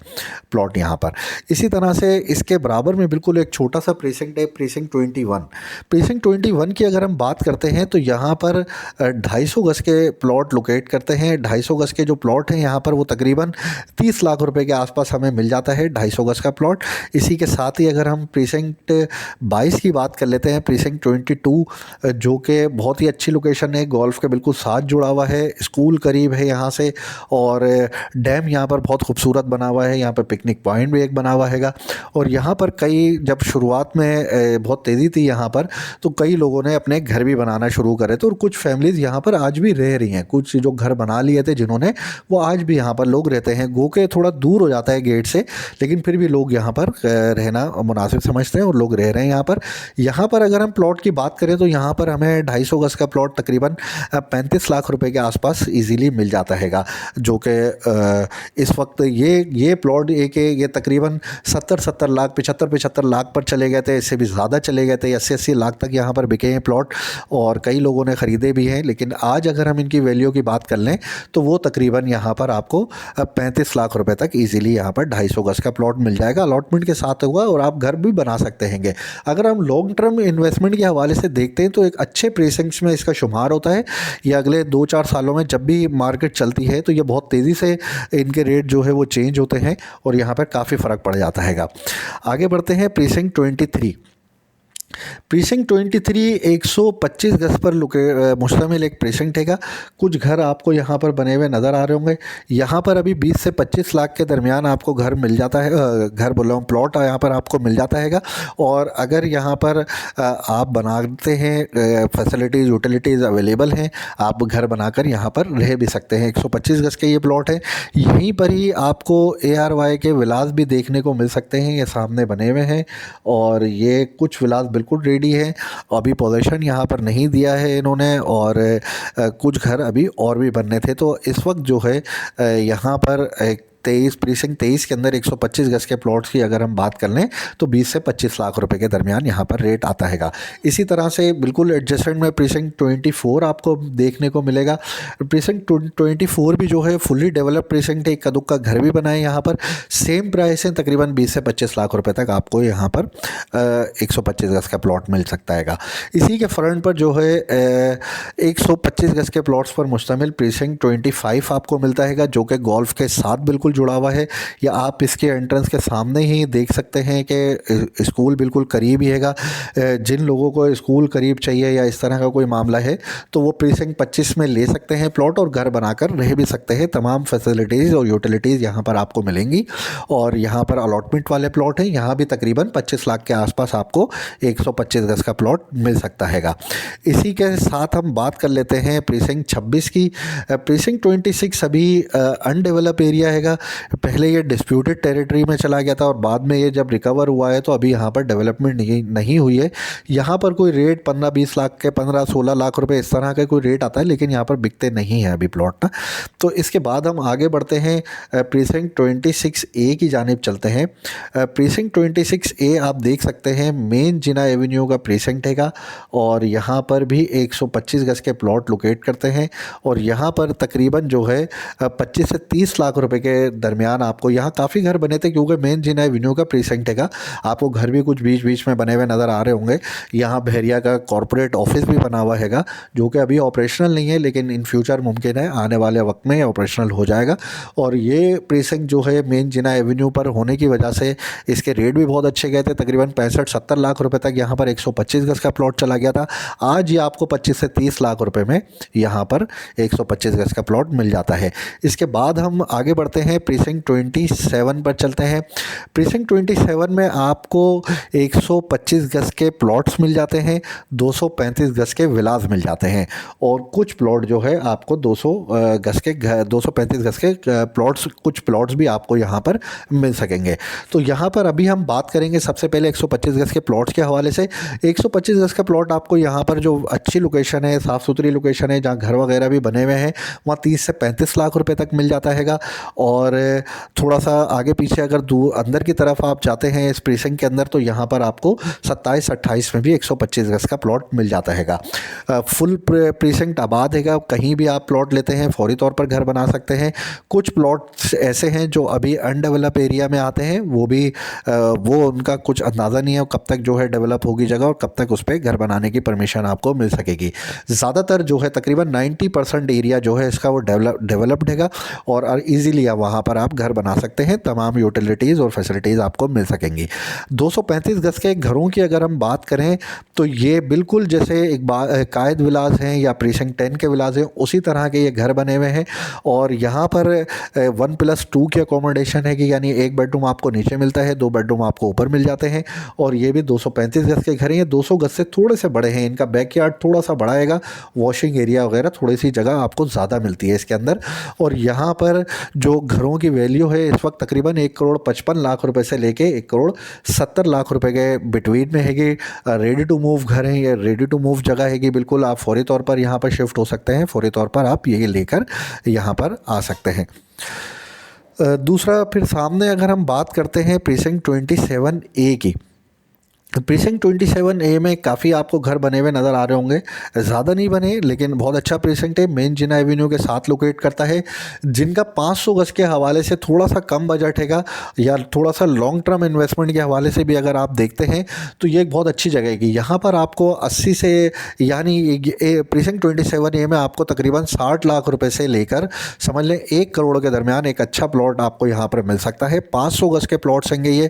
Speaker 1: प्लॉट यहाँ पर। इसी तरह से इसके बराबर में बिल्कुल एक छोटा सा प्रीसिंक्ट है, प्रीसिंक्ट 21। प्रीसिंक्ट 21 की अगर हम बात करते हैं तो यहाँ पर 250 गज़ के प्लॉट लोकेट करते हैं। 250 गज़ के जो प्लॉट हैं यहाँ पर वो तकरीबन 30 लाख रुपए के आसपास हमें मिल जाता है 250 गज़ का प्लॉट। इसी के साथ ही अगर हम प्रीसिंक्ट 22 की बात कर लेते हैं, प्रीसिंक्ट 22 जो कि बहुत ही अच्छी लोकेशन है, गोल्फ के बिल्कुल साथ जुड़ा हुआ है, स्कूल करीब है यहाँ से, और डैम यहाँ पर बहुत खूबसूरत बना हुआ है। यहाँ पर पिकनिक पॉइंट भी एक बना हुआ हैगा। और यहाँ पर कई जब शुरुआत में बहुत तेज़ी थी यहाँ पर, तो कई लोगों ने अपने घर भी बनाना शुरू करे थे। और कुछ फैमिलीज़ यहाँ पर आज भी रह रही हैं, कुछ जो घर बना लिए थे जिन्होंने, वो आज भी यहाँ पर लोग रहते हैं। गो के थोड़ा दूर हो जाता है गेट से, लेकिन फिर भी लोग यहाँ पर रहना मुनासिब समझते हैं और लोग रह रहे हैं यहाँ पर। यहाँ पर अगर हम प्लॉट की बात करें तो यहाँ पर हमें 250 गज़ का प्लॉट तकरीबन तकरीबन 35 लाख रुपए के आसपास इजीली मिल जाता हैगा, जो कि इस वक्त ये प्लॉट ये तकरीबन 70 लाख 75 लाख पर चले गए थे, इससे भी ज़्यादा चले गए थे, 80 लाख तक यहाँ पर बिके हैं प्लॉट और कई लोगों ने ख़रीदे भी हैं। लेकिन आज अगर हम इनकी वैल्यू की बात कर लें तो वो तकरीबन यहाँ पर आपको 35 लाख रुपए तक इजीली यहाँ पर 250 गज का प्लॉट मिल जाएगा, अलॉटमेंट के साथ होगा और आप घर भी बना सकते हैंगे। अगर हम लॉन्ग टर्म इन्वेस्टमेंट के हवाले से देखते हैं तो एक अच्छे प्रीसिंक्ट्स में इसका शुमार होता है। ये अगले 2-4 सालों में जब भी मार्केट चलती है तो ये बहुत तेज़ी से इनके रेट जो है वो चेंज होते हैं और यहाँ पर काफ़ी फ़र्क पड़ जाता हैगा। आगे बढ़ते हैं प्रीसिंक्ट 23। प्रीसिंक्ट 23 125 गज पर मुश्तमिल एक प्रीसिंक्ट हैगा। कुछ घर आपको यहाँ पर बने हुए नज़र आ रहे होंगे। यहाँ पर अभी 20 से 25 लाख के दरमियान आपको घर मिल जाता है, घर बोल रहा हूँ प्लॉट यहाँ पर आपको मिल जाता हैगा। और अगर यहाँ पर आप बनाते हैं, फैसिलिटीज़ यूटिलिटीज़ अवेलेबल हैं, आप घर बनाकर यहाँ पर रह भी सकते हैं। 125 गज के ये प्लॉट है। यहीं पर ही आपको ARY के विलास भी देखने को मिल सकते हैं, ये सामने बने हुए हैं और ये कुछ विलास बिल्कुल रेडी है। अभी पोजीशन यहाँ पर नहीं दिया है इन्होंने और कुछ घर अभी और भी बनने थे। तो इस वक्त जो है यहाँ पर प्रीसिंक्ट 23 के अंदर 125 गज के प्लॉट्स की अगर हम बात कर लें तो 20 से 25 लाख रुपए के दरमियान यहाँ पर रेट आता हैगा। इसी तरह से बिल्कुल एडजस्टेंट में प्रीसिंक्ट 24 आपको देखने को मिलेगा। प्रीसिंक्ट 24 भी जो है फुली डेवलप प्रीसिंक्ट है, एक कदुक का घर भी बना है यहाँ पर। सेम प्राइस है, तकरीबन 20 से 25 लाख रुपए तक आपको यहाँ पर 125 गज का प्लॉट मिल सकता हैगा। इसी के फ्रंट पर जो है 125 गज के प्लॉट्स पर मुश्तमिल प्रीसिंक्ट 25 आपको मिलता हैगा, जो कि गोल्फ के साथ बिल्कुल जुड़ा हुआ है। या आप इसके एंट्रेंस के सामने ही देख सकते हैं कि स्कूल बिल्कुल करीब ही हैगा। जिन लोगों को स्कूल करीब चाहिए या इस तरह का कोई मामला है तो वो प्रीसिंक्ट 25 में ले सकते हैं प्लॉट और घर बनाकर रह भी सकते हैं। तमाम फैसिलिटीज़ और यूटिलिटीज़ यहाँ पर आपको मिलेंगी और यहाँ पर अलॉटमेंट वाले प्लॉट हैं। यहाँ भी तकरीबन 25 लाख के आसपास आपको 125 गज का प्लॉट मिल सकता हैगा। इसी के साथ हम बात कर लेते हैं प्रीसिंक्ट 26 की। प्रीसिंक्ट 26 अभी अनडेवलप एरिया हैगा। पहले ये डिस्प्यूटेड टेरिटरी में चला गया था और बाद में ये जब रिकवर हुआ है तो अभी यहाँ पर डेवलपमेंट नहीं हुई है। यहाँ पर कोई रेट 15-20 लाख के 15-16 लाख रुपए इस तरह का कोई रेट आता है, लेकिन यहाँ पर बिकते नहीं हैं अभी प्लॉट ना। तो इसके बाद हम आगे बढ़ते हैं प्रीसिंक्ट 26A की जानिब चलते हैं। प्रीसिंक्ट 26A आप देख सकते हैं मेन जिना एवेन्यू का प्रीसिंक्ट हैगा और यहाँ पर भी 125 गज के प्लॉट लोकेट करते हैं और यहाँ पर तकरीबन जो है 25 से 30 लाख रुपए के दरमियान आपको यहाँ काफ़ी घर बने थे, क्योंकि मेन जिना एवेन्यू का प्रीसिंक्ट हैगा। आपको घर भी कुछ बीच बीच में बने हुए नज़र आ रहे होंगे। यहाँ बहरिया का कॉरपोरेट ऑफिस भी बना हुआ हैगा, जो कि अभी ऑपरेशनल नहीं है, लेकिन इन फ्यूचर मुमकिन है आने वाले वक्त में ऑपरेशनल हो जाएगा। और ये प्रीसिंक्ट जो है मेन जिना एवेन्यू पर होने की वजह से इसके रेट भी बहुत अच्छे गए थे। तकरीबन 65-70 लाख रुपए तक यहाँ पर 125 गज का प्लॉट चला गया था। आज ये आपको 25 से 30 लाख रुपए में यहाँ पर 125 गज का प्लॉट मिल जाता है। इसके बाद हम आगे बढ़ते हैं, प्रीसिंक्ट 27 पर चलते हैं। प्रीसिंक्ट 27 में आपको 125 गज के प्लॉट्स मिल जाते हैं, 235 गज के विलास मिल जाते हैं और कुछ प्लॉट जो है आपको 235 गज के प्लॉट्स, कुछ प्लॉट्स भी आपको यहाँ पर मिल सकेंगे। तो यहाँ पर अभी हम बात करेंगे सबसे पहले 125 गज के प्लॉट्स के हवाले से। 125 गज का प्लॉट आपको यहाँ पर जो अच्छी लोकेशन है, साफ़ सुथरी लोकेशन है, जहाँ घर वगैरह भी बने हुए हैं, वहाँ 30 से 35 लाख रुपए तक मिल जाता हैगा। और थोड़ा सा आगे पीछे अगर अंदर की तरफ आप जाते हैं इस प्रीसिंक्ट के अंदर तो यहाँ पर आपको 27-28 में भी 125 गज का प्लॉट मिल जाता हैगा। फुल प्रीसिंक्ट आबाद हैगा, कहीं भी आप प्लॉट लेते हैं फौरी तौर पर घर बना सकते हैं। कुछ प्लॉट्स ऐसे हैं जो अभी अनडेवलप एरिया में आते हैं, वो उनका कुछ अंदाज़ा नहीं है कब तक जो है डेवलप होगी जगह और कब तक उस पर घर बनाने की परमिशन आपको मिल सकेगी। ज़्यादातर जो है तकरीबन 90% एरिया जो है इसका वो डेवलप्ड हैगा और ईज़िली वहाँ पर आप घर बना सकते हैं, तमाम यूटिलिटीज़ और फैसिलिटीज़ आपको मिल सकेंगी। 235 गज के घरों की अगर हम बात करें तो ये बिल्कुल जैसे एक कायद विलास हैं या प्रीसिंक्ट 10 के विलास हैं, उसी तरह के ये घर बने हुए हैं। और यहाँ पर 1+2 की अकोमोडेशन है कि यानी 1 बेडरूम आपको नीचे मिलता है, 2 बेडरूम आपको ऊपर मिल जाते हैं। और ये भी 235 गज के घर हैं, ये 200 गज से थोड़े से बड़े हैं। इनका बैकयार्ड थोड़ा सा बड़ा हैगा, वॉशिंग एरिया वगैरह थोड़ी सी जगह आपको ज़्यादा मिलती है इसके अंदर। और यहाँ पर जो घरों घरों की वैल्यू है इस वक्त तकरीबन 1,55,00,000 रुपए से लेके 1,70,00,000 रुपए के बिटवीन में हैगी। रेडी टू मूव घर है, ये रेडी टू मूव जगह हैगी, बिल्कुल आप फौरी तौर पर यहाँ पर शिफ्ट हो सकते हैं, फौरी तौर पर आप ये लेकर यहाँ पर आ सकते हैं। दूसरा फिर सामने अगर हम बात करते हैं प्रीसिंक्ट 27A की, प्रीसिंक्ट 27A में काफ़ी आपको घर बने हुए नज़र आ रहे होंगे, ज़्यादा नहीं बने लेकिन बहुत अच्छा प्रीसिंक्ट है। मेन जिना एवेन्यू के साथ लोकेट करता है। जिनका 500 गज के हवाले से थोड़ा सा कम बजट हैगा या थोड़ा सा लॉन्ग टर्म इन्वेस्टमेंट के हवाले से भी अगर आप देखते हैं तो ये एक बहुत अच्छी जगह है। यहाँ पर आपको 80 से यानी प्रीसिंक्ट 27A में आपको तकरीबन 60 लाख रुपए से लेकर समझ लें 1 करोड़ के दरमियान एक अच्छा प्लॉट आपको यहाँ पर मिल सकता है। 500 गज के प्लॉट्स होंगे ये।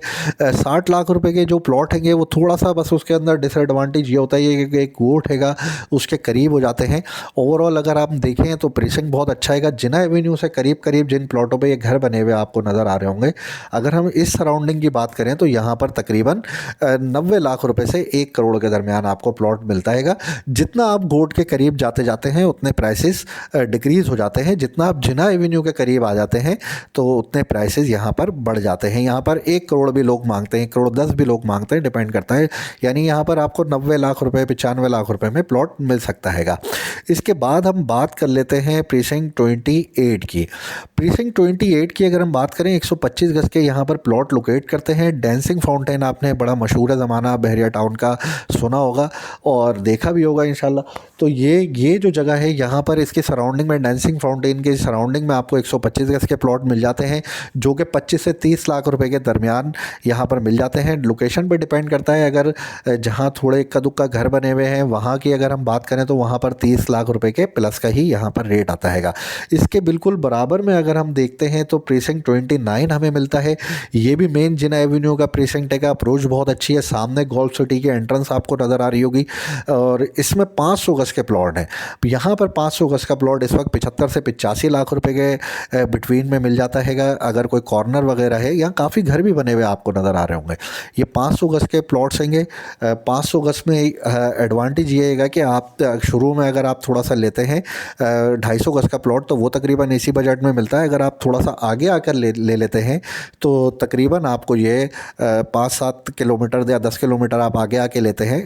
Speaker 1: 60 लाख रुपए के जो प्लॉट होंगे वो थोड़ा सा बस उसके अंदर डिसएडवांटेज ये होता है कि एक वोट हैगा उसके करीब हो जाते हैं। ओवरऑल अगर आप देखें तो प्रीसिंक्ट बहुत अच्छा हैगा। जिना एवेन्यू से करीब करीब जिन प्लॉटों पे ये घर बने हुए आपको नज़र आ रहे होंगे, अगर हम इस सराउंडिंग की बात करें तो यहाँ पर तकरीबन 90 लाख रुपए से 1 करोड़ के दरमियान आपको प्लॉट मिलता हैगा। जितना आप गोट के करीब जाते जाते हैं उतने प्राइसेस डिक्रीज़ हो जाते हैं। जितना आप जिना एवेन्यू के करीब आ जाते हैं तो उतने प्राइसेस यहाँ पर बढ़ जाते हैं। यहाँ पर 1 करोड़ भी लोग मांगते हैं, 1 करोड़ 10 भी लोग मांगते हैं, डिपेंड करता है। यानी यहाँ पर आपको 90 लाख रुपए 95 लाख रुपए में प्लॉट मिल सकता हैगा। इसके बाद हम बात कर लेते हैं प्रीसिंक्ट 28 की। प्रीसिंक्ट 28 की अगर हम बात करें 125 गज के यहाँ पर प्लॉट लोकेट करते हैं। डांसिंग फाउंटेन आपने बड़ा मशहूर है ज़माना बहरिया टाउन का, सुना होगा और देखा भी होगा इंशाल्लाह। तो ये जो जगह है यहाँ पर इसके सराउंडिंग में, डांसिंग फाउंटेन के सराउंडिंग में आपको 125 गज के प्लॉट मिल जाते हैं जो कि 25 से 30 लाख रुपए के दरमियान यहाँ पर मिल जाते हैं। लोकेशन पे डिपेंड करता है, अगर जहाँ थोड़े इक्का दुक्का घर बने हुए हैं वहाँ की अगर हम बात करें तो वहाँ पर 30 लाख रुपए के प्लस का ही यहाँ पर रेट आता हैगा। इसके बिल्कुल बराबर में अगर हम देखते हैं तो प्रीसिंक्ट 29 हमें मिलता है। ये भी मेन जिना एवेन्यू का प्रीसिंक्ट है। अप्रोच बहुत अच्छी है, सामने गोल्फ सिटी की एंट्रेंस आपको नज़र आ रही होगी और इसमें 500 गज के प्लॉट हैं। यहाँ पर 500 गज का प्लॉट इस वक्त 75 से 85 लाख रुपए के बिटवीन में मिल जाता हैगा। अगर कोई कॉर्नर वगैरह है, यहाँ काफ़ी घर भी बने हुए आपको नज़र आ रहे होंगे। ये 500 गज के प्लॉट्स होंगे। 500 गज में एडवांटेज ये है कि आप शुरू में अगर आप थोड़ा सा लेते हैं 250 गज का प्लॉट तो वो तकरीबन इसी बजट में मिलता है। अगर आप थोड़ा सा आगे आकर ले लेते हैं तो तकरीबन आपको ये 5-7 किलोमीटर या 10 किलोमीटर आप आगे आके लेते हैं,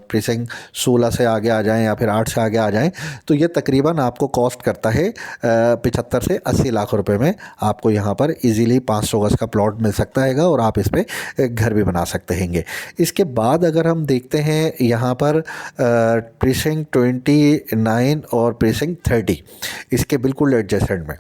Speaker 1: प्रीसिंक्ट 16 से आगे आ जाएं या फिर 8 से आगे आ जाएं तो ये तकरीबन आपको कॉस्ट करता है 75 से 80 लाख रुपए में। आपको यहाँ पर इजीली 500 गज का प्लॉट मिल सकता हैगा और आप इस पर घर भी बना सकते हैंगे। इसके बाद अगर हम देखते हैं यहाँ पर प्रीसिंक्ट 29 और प्रीसिंक्ट 30 इसके बिल्कुल एडजेसेंट में।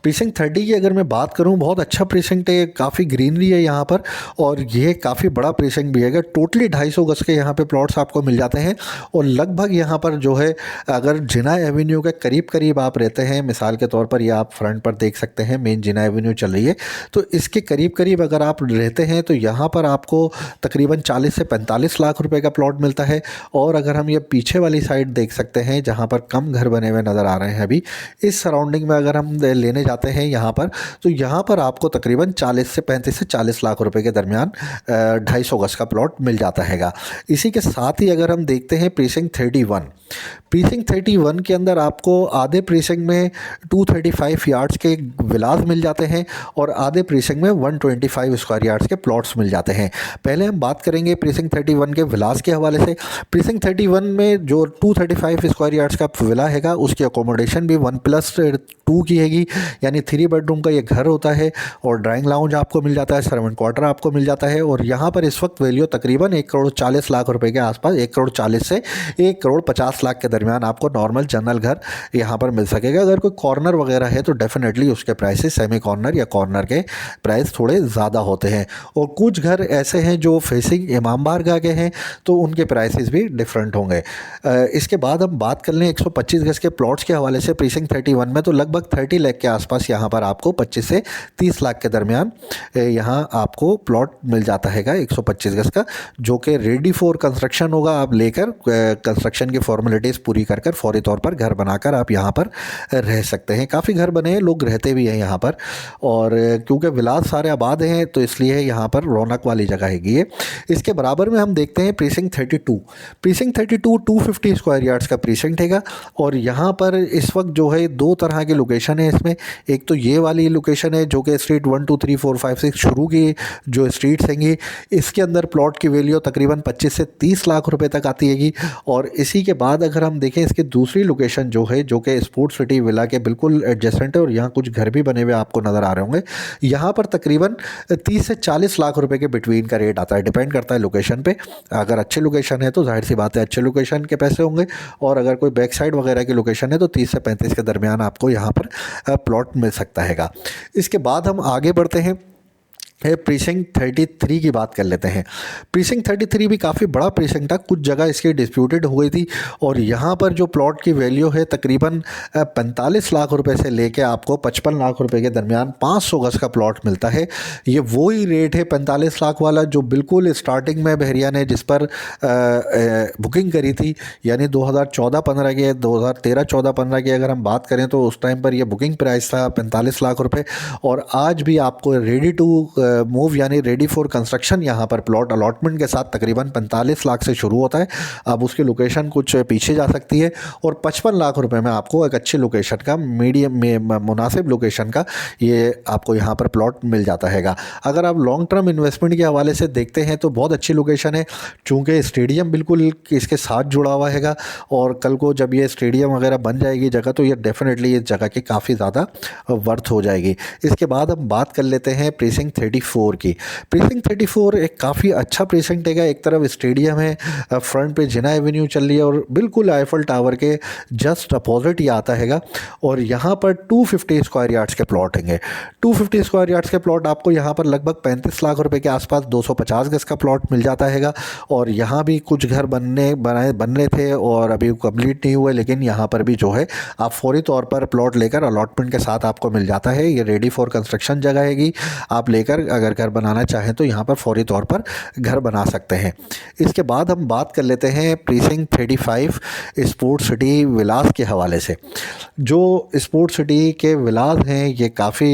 Speaker 1: प्रीसिंक्ट 30 की अगर मैं बात करूं, बहुत अच्छा प्रीसिंक्ट है, काफ़ी ग्रीनरी है यहाँ पर और ये काफ़ी बड़ा प्रीसिंक्ट भी है। टोटली 250 गज के यहाँ पे प्लॉट्स आपको मिल जाते हैं और लगभग यहाँ पर जो है अगर जिना एवेन्यू के करीब करीब आप रहते हैं, मिसाल के तौर पर ये आप फ्रंट पर देख सकते हैं, मेन जिना एवेन्यू चल रही है, तो इसके करीब करीब अगर आप रहते हैं तो यहाँ पर आपको तकरीबन 40 से 45 लाख रुपये का प्लॉट मिलता है। और अगर हम ये पीछे वाली साइड देख सकते हैं जहाँ पर कम घर बने हुए नज़र आ रहे हैं अभी, इस सराउंडिंग में अगर हम लेने जाते हैं यहाँ पर तो यहाँ पर आपको तकरीबन 35 से 40 लाख रुपए के दरमियान 250 गज का प्लॉट मिल जाता हैगा। इसी के साथ ही अगर हम देखते हैं प्रीसिंक्ट 31 के अंदर आपको आधे प्रीसिंक्ट में 235 यार्ड्स के विलास मिल जाते हैं और आधे प्रीसिंक्ट में 125 स्क्वायर यार्ड्स के प्लॉट्स मिल जाते हैं। पहले हम बात करेंगे प्रीसिंक्ट 31 के विलास के हवाले से। प्रीसिंक्ट 31 में जो 235 स्क्वायर यार्ड्स का विला हैगा उसकी अकोमोडेशन भी 1+2 की हैगी, यानी 3 बेडरूम का ये घर होता है और ड्राइंग लाउंज आपको मिल जाता है, सर्वेंट क्वार्टर आपको मिल जाता है। और यहाँ पर इस वक्त वैल्यू तकरीबन 1 करोड़ 40 लाख रुपए के आसपास, 1 करोड़ 40 से 1 करोड़ 50 लाख के दरमियान आपको नॉर्मल जनरल घर यहाँ पर मिल सकेगा। अगर कोई कॉर्नर वगैरह है तो डेफिनेटली उसके प्राइसेस सेमी कॉर्नर या कॉर्नर के प्राइस थोड़े ज़्यादा होते हैं। और कुछ घर ऐसे हैं जो फेसिंग इमाम बारगाह के हैं तो उनके प्राइसेस भी डिफरेंट होंगे। इसके बाद हम बात कर लें 125 गज के प्लॉट्स के हवाले से प्रीसिंक्ट 31 में, तो लगभग 30 लाख के आसपास यहाँ पर आपको 25 से 30 लाख के दरमियान यहाँ आपको प्लॉट मिल जाता हैगा 125 गज का, जो कि रेडी फॉर कंस्ट्रक्शन होगा। आप लेकर कंस्ट्रक्शन की फॉर्मेलिटीज़ पूरी कर फौरी तौर पर घर बनाकर आप यहाँ पर रह सकते हैं। काफ़ी घर बने हैं, लोग रहते भी हैं यहाँ पर, और क्योंकि विलास सारे आबाद हैं तो इसलिए यहाँ पर रौनक वाली जगह हैगी है। इसके बराबर में हम देखते हैं प्रीसिंक्ट 32 250 स्क्वायर यार्ड्स का प्रीसिंक्ट हैगा और यहाँ पर इस वक्त जो है 2 तरह के लोकेशन है इसमें। एक तो ये वाली लोकेशन है जो कि स्ट्रीट 1 2 3 4 5 6 शुरू की जो स्ट्रीट्स हैंगी, इसके अंदर प्लॉट की वैल्यू तकरीबन 25 से 30 लाख रुपए तक आती हैगी। और इसी के बाद अगर हम देखें इसकी दूसरी लोकेशन जो है, जो कि स्पोर्ट्स सिटी विला के बिल्कुल एडजेसेंट है और यहाँ कुछ घर भी बने हुए आपको नज़र आ रहे होंगे, यहाँ पर तकरीबन 30 से 40 लाख रुपए के बिटवीन का रेट आता है। डिपेंड करता है लोकेशन पे। अगर अच्छी लोकेशन है तो जाहिर सी बात है अच्छे लोकेशन के पैसे होंगे, और अगर कोई बैक साइड वगैरह की लोकेशन है तो 30 से 35 के दरमियान आपको यहाँ पर प्लॉट मिल सकता हैगा। इसके बाद हम आगे बढ़ते हैं, प्रीसिंक्ट 33 की बात कर लेते हैं। प्रीसिंक्ट 33 भी काफ़ी बड़ा प्रीसिंक्ट था, कुछ जगह इसकी डिस्प्यूटेड हो गई थी, और यहाँ पर जो प्लॉट की वैल्यू है तकरीबन 45 लाख रुपए से लेके आपको 55 लाख रुपए के दरमियान 500 गज का प्लॉट मिलता है। ये वही रेट है 45 लाख वाला जो बिल्कुल स्टार्टिंग में बहरिया ने जिस पर बुकिंग करी थी, यानी 2014-15 के 2013-14-15 की अगर हम बात करें तो उस टाइम पर यह बुकिंग प्राइस था 45 लाख रुपए। और आज भी आपको रेडी टू मूव यानी रेडी फॉर कंस्ट्रक्शन यहाँ पर प्लॉट अलॉटमेंट के साथ तकरीबन 45 लाख से शुरू होता है। अब उसकी लोकेशन कुछ पीछे जा सकती है, और 55 लाख रुपए में आपको एक अच्छी लोकेशन का, मीडियम में मुनासिब लोकेशन का ये आपको यहाँ पर प्लॉट मिल जाता हैगा। अगर आप लॉन्ग टर्म इन्वेस्टमेंट के हवाले से देखते हैं तो बहुत अच्छी लोकेशन है, चूँकि स्टेडियम बिल्कुल इसके साथ जुड़ा हुआ हैगा, और कल को जब ये स्टेडियम वगैरह बन जाएगी जगह तो ये डेफिनेटली इस जगह की काफ़ी ज़्यादा वर्थ हो जाएगी। इसके बाद हम बात कर लेते हैं प्रीसिंक्ट 34 की। प्रीसिंक्ट 34 एक काफ़ी अच्छा प्रीसिंक्ट है। एक तरफ स्टेडियम है, फ्रंट पे जिना एवेन्यू चल रही है, और बिल्कुल आईफल टावर के जस्ट अपोजिट ही आता हैगा। और यहाँ पर 250 स्क्वायर यार्ड्स के प्लॉट होंगे। 250 स्क्वायर यार्ड्स के प्लॉट आपको यहाँ पर लगभग 35 लाख रुपए के आसपास 250 गज का प्लॉट मिल जाता हैगा। और यहाँ भी कुछ घर बन रहे थे और अभी कंप्लीट नहीं हुए, लेकिन यहाँ पर भी जो है आप फौरी तौर पर प्लॉट लेकर अलॉटमेंट के साथ आपको मिल जाता है। ये रेडी फॉर कंस्ट्रक्शन जगह हैगी, आप लेकर अगर घर बनाना चाहें तो यहाँ पर फौरी तौर पर घर बना सकते हैं। इसके बाद हम बात कर लेते हैं प्रीसिंक्ट 35 स्पोर्ट्स सिटी विलास के हवाले से। जो स्पोर्ट्स सिटी के विलास हैं ये काफ़ी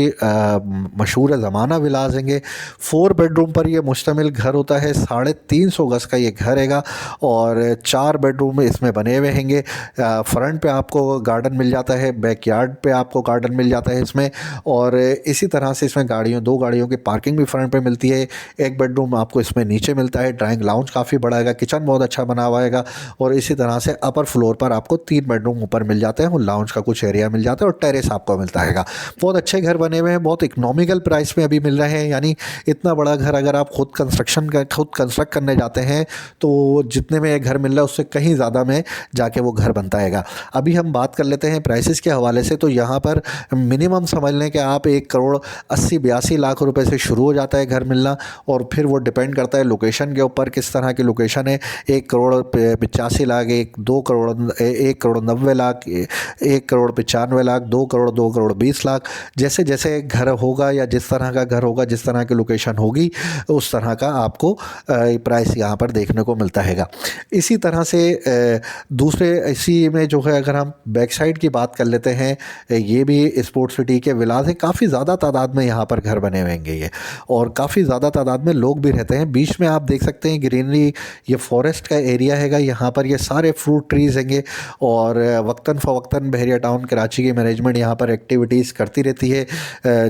Speaker 1: मशहूर ज़माना विलास हैंगे। 4 बेडरूम पर ये मुश्तमिल घर होता है, 350 गज का ये घर हैगा, और 4 बेडरूम इसमें बने हुए हैंगे। फ्रंट पे आपको गार्डन मिल जाता है, बैकयार्ड पे आपको गार्डन मिल जाता है इसमें, और इसी तरह से इसमें 2 गाड़ियों की पार्किंग भी फ्रंट पे मिलती है। एक बेडरूम आपको इसमें नीचे मिलता है, ड्राइंग लाउंज काफ़ी बड़ा है, किचन बहुत अच्छा बना हुआ है, और इसी तरह से अपर फ्लोर पर आपको 3 बेडरूम ऊपर मिल जाते हैं, और लाउंज का कुछ एरिया मिल जाता है, और टेरेस आपको मिलता है। बहुत अच्छे घर बने हुए हैं, बहुत इकोनॉमिकल प्राइस में अभी मिल रहे हैं। यानी इतना बड़ा घर अगर आप खुद कंस्ट्रक्ट करने जाते हैं तो जितने में एक घर मिल रहा है उससे कहीं ज़्यादा में जाके वो घर बनता है। अभी हम बात कर लेते हैं प्राइसेस के हवाले से। तो यहाँ पर मिनिमम समझ लें कि आप 1 करोड़ 80-82 लाख रुपए से शुरू हो जाता है घर मिलना, और फिर वो डिपेंड करता है लोकेशन के ऊपर, किस तरह की लोकेशन है। 1 करोड़ 85 लाख, 1 करोड़ 90 लाख, 1 करोड़ 95 लाख, 2 करोड़ 20 लाख। जैसे जैसे घर होगा या जिस तरह का घर होगा, जिस तरह की लोकेशन होगी, उस तरह का आपको प्राइस यहाँ पर देखने को मिलता हैगा। इसी तरह से दूसरे इसी में जो है अगर हम बैक साइड की बात कर लेते हैं, ये भी स्पोर्ट्स सिटी के विलास है। काफ़ी ज़्यादा तादाद में यहाँ पर घर बने हुए हैं ये, और काफ़ी ज़्यादा तादाद में लोग भी रहते हैं। बीच में आप देख सकते हैं ग्रीनरी, ये फॉरेस्ट का एरिया हैगा। यहाँ पर ये सारे फ्रूट ट्रीज़ हैंगे, और वक्तन फ़वक्तन बहरिया टाउन कराची की मैनेजमेंट यहाँ पर एक्टिविटीज़ करती रहती है,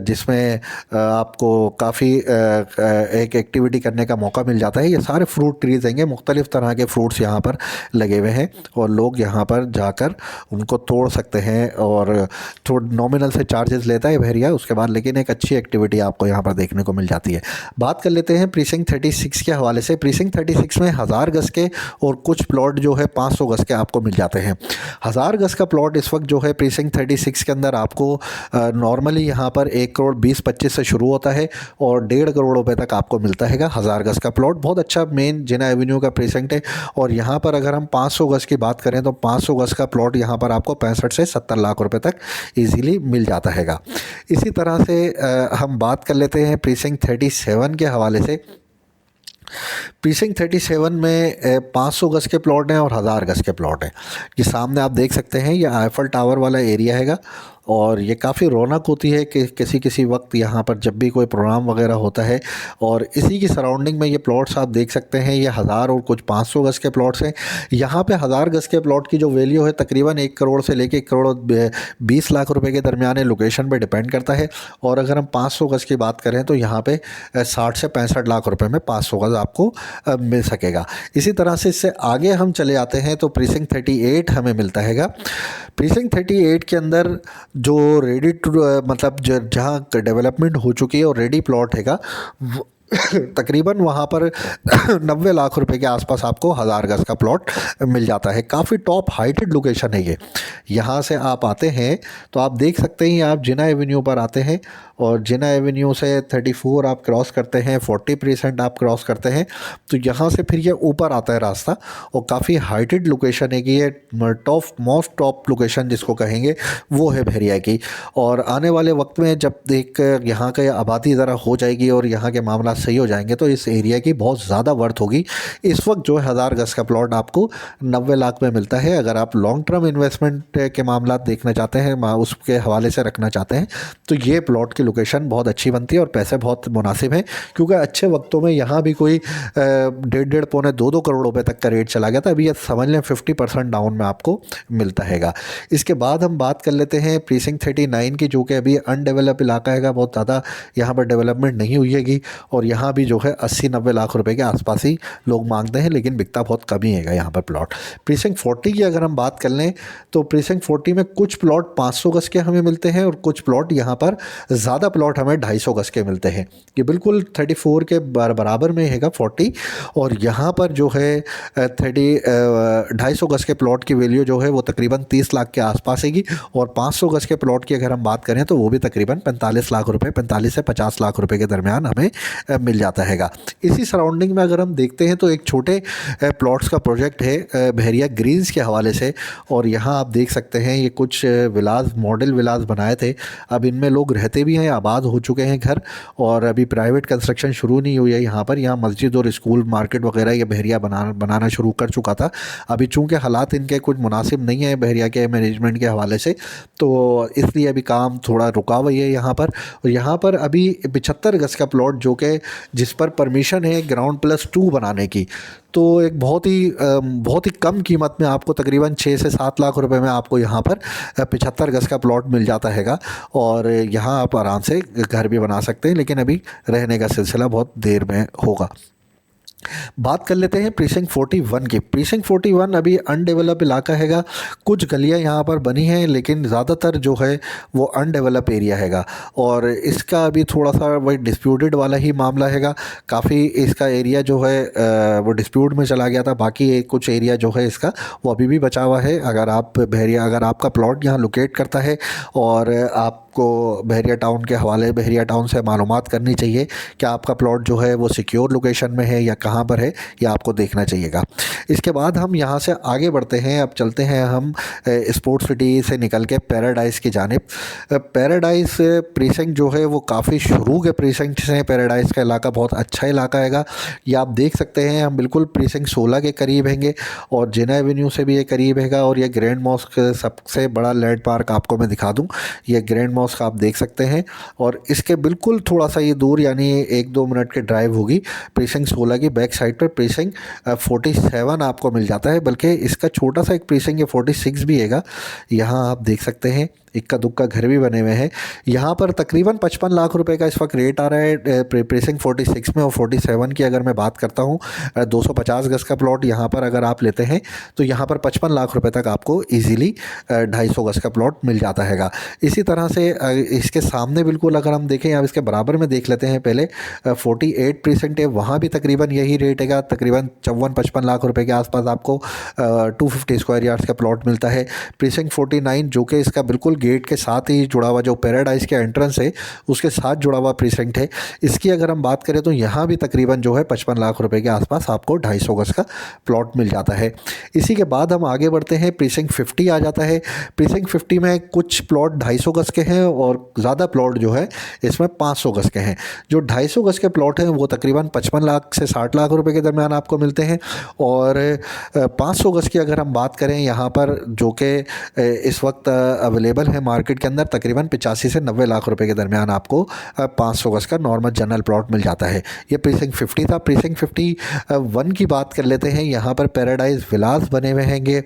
Speaker 1: जिसमें आपको काफ़ी एक एक्टिविटी करने का मौका मिल जाता है। ये सारे फ्रूट ट्रीज़ हैंगे, मुख्तलिफ़ तरह के फ्रूट्स यहाँ पर लगे हुए हैं, और लोग यहाँ पर जाकर उनको तोड़ सकते हैं, और थोड़ा नॉमिनल से चार्जेस लेता है बहरिया उसके बाद, लेकिन एक अच्छी एक्टिविटी आपको यहाँ पर देखने को मिल जाती है। बात कर लेते हैं प्रीसिंक्ट 36 के हवाले से। प्रीसिंक्ट 36 में 1000 गज के और कुछ प्लॉट जो है 500 गज के आपको मिल जाते हैं। 1000 गज का प्लॉट इस वक्त जो है प्रीसिंक्ट 36 के अंदर आपको नॉर्मली यहाँ पर 1 करोड़ 20-25 से शुरू होता है, और 1.5 करोड़ रुपए तक आपको मिलता है 1000 गज का प्लॉट। बहुत अच्छा मेन जिना एवेन्यू का प्रीसिंक्ट है, और यहाँ पर अगर हम 500 गज की बात करें तो 500 गज का प्लॉट यहाँ पर आपको 65 से 70 लाख रुपए तक ईजीली मिल जाता हैगा। इसी तरह से हम बात कर लेते हैं प्रीसिंक्ट 37 के हवाले से। प्रीसिंक्ट 37 में 500 गज के प्लॉट हैं और 1000 गज के प्लॉट हैं। ये सामने आप देख सकते हैं, ये आईफल टावर वाला एरिया हैगा, और ये काफ़ी रौनक होती है कि किसी किसी वक्त यहाँ पर जब भी कोई प्रोग्राम वगैरह होता है। और इसी की सराउंडिंग में ये प्लॉट्स आप देख सकते हैं, ये 1000 और कुछ 500 गज़ के प्लॉट्स हैं। यहाँ पे 1000 गज़ के प्लॉट की जो वैल्यू है तकरीबन 1 करोड़ से लेके 1 करोड़ 20 लाख रुपए के दरमियान है, लोकेशन पे डिपेंड करता है। और अगर हम 500 गज़ की बात करें तो यहाँ पे 60 से 65 लाख रुपए में 500 गज़ आपको मिल सकेगा। इसी तरह से इससे आगे हम चले आते हैं तो प्रीसिंक्ट 38 हमें मिलता हैगा। प्रीसिंक्ट 38 के अंदर जो रेडी टू मतलब जहाँ डेवलपमेंट हो चुकी है और रेडी प्लॉट हैगा तकरीबन वहाँ पर 90 लाख रुपए के आसपास आपको 1000 गज़ का प्लॉट मिल जाता है। काफ़ी टॉप हाइटेड लोकेशन है ये। यहाँ से आप आते हैं तो आप देख सकते हैं आप जिना एवेन्यू पर आते हैं और जिना एवेन्यू से 34 आप क्रॉस करते हैं, 40% आप क्रॉस करते हैं तो यहाँ से फिर ये ऊपर आता है रास्ता। और काफ़ी हाइटेड लोकेशन है कि ये मोस्ट टॉप लोकेशन जिसको कहेंगे वो है बहरिया की। और आने वाले वक्त में जब एक यहाँ का आबादी ज़रा हो जाएगी और यहाँ के मामला सही हो जाएंगे तो इस एरिया की बहुत ज़्यादा वर्थ होगी। इस वक्त जो है 1000 गज़ का प्लॉट आपको 90 लाख में मिलता है। अगर आप लॉन्ग टर्म इन्वेस्टमेंट के मामला देखना चाहते हैं, उसके हवाले से रखना चाहते हैं तो ये प्लॉट की लोकेशन बहुत अच्छी बनती है और पैसे बहुत मुनासिब हैं। क्योंकि अच्छे वक्तों में यहाँ भी कोई 1.5 पौने 2 करोड़ रुपए तक का रेट चला गया था। अभी ये समझ लें 50% डाउन में आपको मिलता हैगा। इसके बाद हम बात कर लेते हैं प्रीसिंक्ट 39 की, जो कि अभी अनडेवलप इलाका हैगा, बहुत ज़्यादा यहाँ पर डेवलपमेंट नहीं हुई हैगी। और यहाँ भी जो है 80-90 लाख रुपए के आसपास ही लोग मांगते हैं, लेकिन बिकता बहुत कम ही हैगा यहाँ पर प्लॉट। प्रीसिंक्ट 40 की अगर हम बात कर लें तो प्रीसिंक्ट 40 में कुछ प्लॉट 500 गज़ के हमें मिलते हैं और कुछ प्लॉट यहाँ पर ज़्यादा प्लॉट हमें 250 गज़ के मिलते हैं। ये बिल्कुल 34 के बराबर में हैगा 40। और यहाँ पर जो है 250 गज़ के प्लॉट की वैल्यू जो है वो तकरीबन 30 लाख के आसपास हैगी। और 500 गज़ के प्लॉट की अगर हम बात करें तो वो भी तकरीबन 45 लाख रुपए, 45 से 50 लाख रुपए के दरमियान हमें मिल जाता हैगा। इसी सराउंडिंग में अगर हम देखते हैं तो एक छोटे प्लॉट्स का प्रोजेक्ट है बहरिया ग्रीन्स के हवाले से। और यहाँ आप देख सकते हैं ये कुछ विलास, मॉडल विलास बनाए थे। अब इनमें लोग रहते भी हैं, आबाद हो चुके हैं घर, और अभी प्राइवेट कंस्ट्रक्शन शुरू नहीं हुई है यहाँ पर। यहाँ मस्जिद और स्कूल, मार्केट वगैरह ये बहरिया बनाना शुरू कर चुका था। अभी चूँकि हालात इनके कुछ मुनासिब नहीं है बहरिया के मैनेजमेंट के हवाले से, तो इसलिए अभी काम थोड़ा रुका हुआ है यहाँ पर। और यहाँ पर अभी 75 गज़ का प्लॉट जो कि जिस पर परमिशन है ग्राउंड प्लस 2 बनाने की, तो एक बहुत ही कम कीमत में आपको तकरीबन 6 से 7 लाख रुपए में आपको यहाँ पर 75 गज़ का प्लॉट मिल जाता हैगा। और यहाँ आप आराम से घर भी बना सकते हैं, लेकिन अभी रहने का सिलसिला बहुत देर में होगा। बात कर लेते हैं प्रीसिंक्ट 41 की। प्रीसिंक्ट 41 अभी अनडेवलप इलाका हैगा। कुछ गलियां यहाँ पर बनी हैं, लेकिन ज़्यादातर जो है वो अनडेवलप एरिया हैगा। और इसका अभी थोड़ा सा वही डिस्प्यूटेड वाला ही मामला हैगा। काफ़ी इसका एरिया जो है वो डिस्प्यूट में चला गया था। बाकी कुछ एरिया जो है इसका वो अभी भी बचा हुआ है। अगर आपका प्लॉट यहाँ लोकेट करता है और आपको बहरिया टाउन के हवाले, बहरिया टाउन से मालूमात करनी चाहिए कि आपका प्लॉट जो है वो सिक्योर लोकेशन में है या कहाँ पर है, यह आपको देखना चाहिएगा। इसके बाद हम यहाँ से आगे बढ़ते हैं। अब चलते हैं हम स्पोर्ट्स सिटी से निकल के पैराडाइज़ की जानिब। पैराडाइज़ प्रीसिंक्ट जो है वो काफ़ी शुरू के प्रीसिंक्ट से, पैराडाइज़ का इलाका बहुत अच्छा इलाका हैगा। ये आप देख सकते हैं, हम बिल्कुल प्रीसिंक्ट 16 के करीब हैंगे और जिना एवेन्यू से भी ये करीब हैगा। और ये ग्रैंड मॉस्क सबसे बड़ा लैंड पार्क आपको मैं दिखा दूँ, ये ग्रैंड मॉस्क आप देख सकते हैं। और इसके बिल्कुल थोड़ा सा ये दूर, यानी 1-2 मिनट की ड्राइव होगी, प्रीसिंक्ट 16 की बैक साइड पर प्रीसिंक्ट 47 आपको मिल जाता है। बल्कि इसका छोटा सा एक प्रीसिंक्ट 46 भी हैगा। यहाँ आप देख सकते हैं इक्का दुक्का घर भी बने हुए हैं। यहाँ पर तकरीबन 55 लाख रुपए का इस वक्त रेट आ रहा है प्रीसिंक्ट 46 में। और 47 की अगर मैं बात करता हूँ, 250 गज़ का प्लॉट यहाँ पर अगर आप लेते हैं तो यहाँ पर 55 लाख रुपए तक आपको इजीली 250 गज़ का प्लॉट मिल जाता हैगा। इसी तरह से इसके सामने बिल्कुल अगर हम देखें, आप इसके बराबर में देख लेते हैं पहले, 48 प्रीसिंक्ट है, वहाँ भी तकरीबन यही रेट हैगा। तकरीबन 54-55 लाख रुपए के आसपास आपको 250 स्क्वायर यार्ड्स का प्लॉट मिलता है। प्रीसिंक्ट 49 जो कि इसका बिल्कुल गेट के साथ ही जुड़ा हुआ, जो पैराडाइज़ के एंट्रेंस है उसके साथ जुड़ा हुआ प्रीसिंक्ट है, इसकी अगर हम बात करें तो यहाँ भी तकरीबन जो है 55 लाख रुपए के आसपास आपको 250 गज़ का प्लॉट मिल जाता है। इसी के बाद हम आगे बढ़ते हैं, प्रीसिंक्ट 50 आ जाता है। प्रीसिंक्ट 50 में कुछ प्लॉट 250 गज़ के हैं हैं और ज़्यादा प्लॉट जो है इसमें 500 गज के हैं। जो 250 गज के प्लॉट हैं वो तकरीबन 55 लाख से 60 लाख रुपए के दरमियान आपको मिलते हैं। और 500 गज की अगर हम बात करें यहाँ पर, जो कि इस वक्त अवेलेबल है मार्केट के अंदर, तकरीबन 85 से 90 लाख रुपए के दरमियान आपको 500 गज का नॉर्मल जनरल प्लॉट मिल जाता है। ये प्रीसिंक्ट 50 था। प्रीसिंक्ट 51 की बात कर लेते हैं। यहाँ पर पैराडाइज विलास बने हुए हैंगे।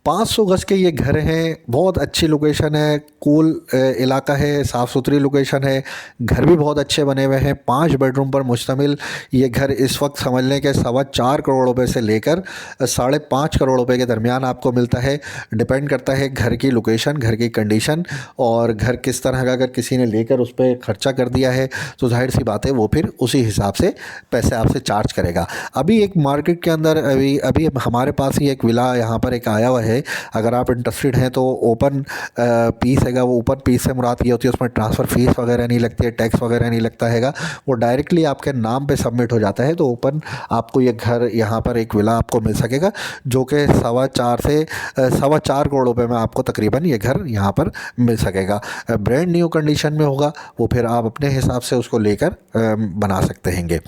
Speaker 1: 500 गज के ये घर हैं, बहुत अच्छी लोकेशन है, कूल इलाका है, साफ़ सुथरी लोकेशन है, घर भी बहुत अच्छे बने हुए हैं। 5 बेडरूम पर मुश्तमिल ये घर इस वक्त समझ लें कि 4.25 करोड़ रुपए से लेकर 5.5 करोड़ रुपए के दरमियान आपको मिलता है। डिपेंड करता है घर की लोकेशन, घर की कंडीशन और घर किस तरह का अगर किसी ने लेकर उस पर ख़र्चा कर दिया है तो जाहिर सी बात है वो फिर उसी हिसाब से पैसे आपसे चार्ज करेगा। अभी एक मार्केट के अंदर अभी हमारे पास ही एक विला यहाँ पर एक आया हुआ है। अगर आप इंटरेस्टेड हैं तो ओपन पीस हैगा। वो ओपन पीस से मुराद ये होती है उसमें ट्रांसफ़र फीस वगैरह नहीं लगती है, टैक्स वगैरह नहीं लगता हैगा, वो डायरेक्टली आपके नाम पे सबमिट हो जाता है। तो ओपन आपको ये घर यहाँ पर एक विला आपको मिल सकेगा जो कि 4.25 करोड़ रुपए में आपको तकरीबन ये घर यहाँ पर मिल सकेगा। ब्रांड न्यू कंडीशन में होगा, वो फिर आप अपने हिसाब से उसको लेकर बना सकते हैंगे।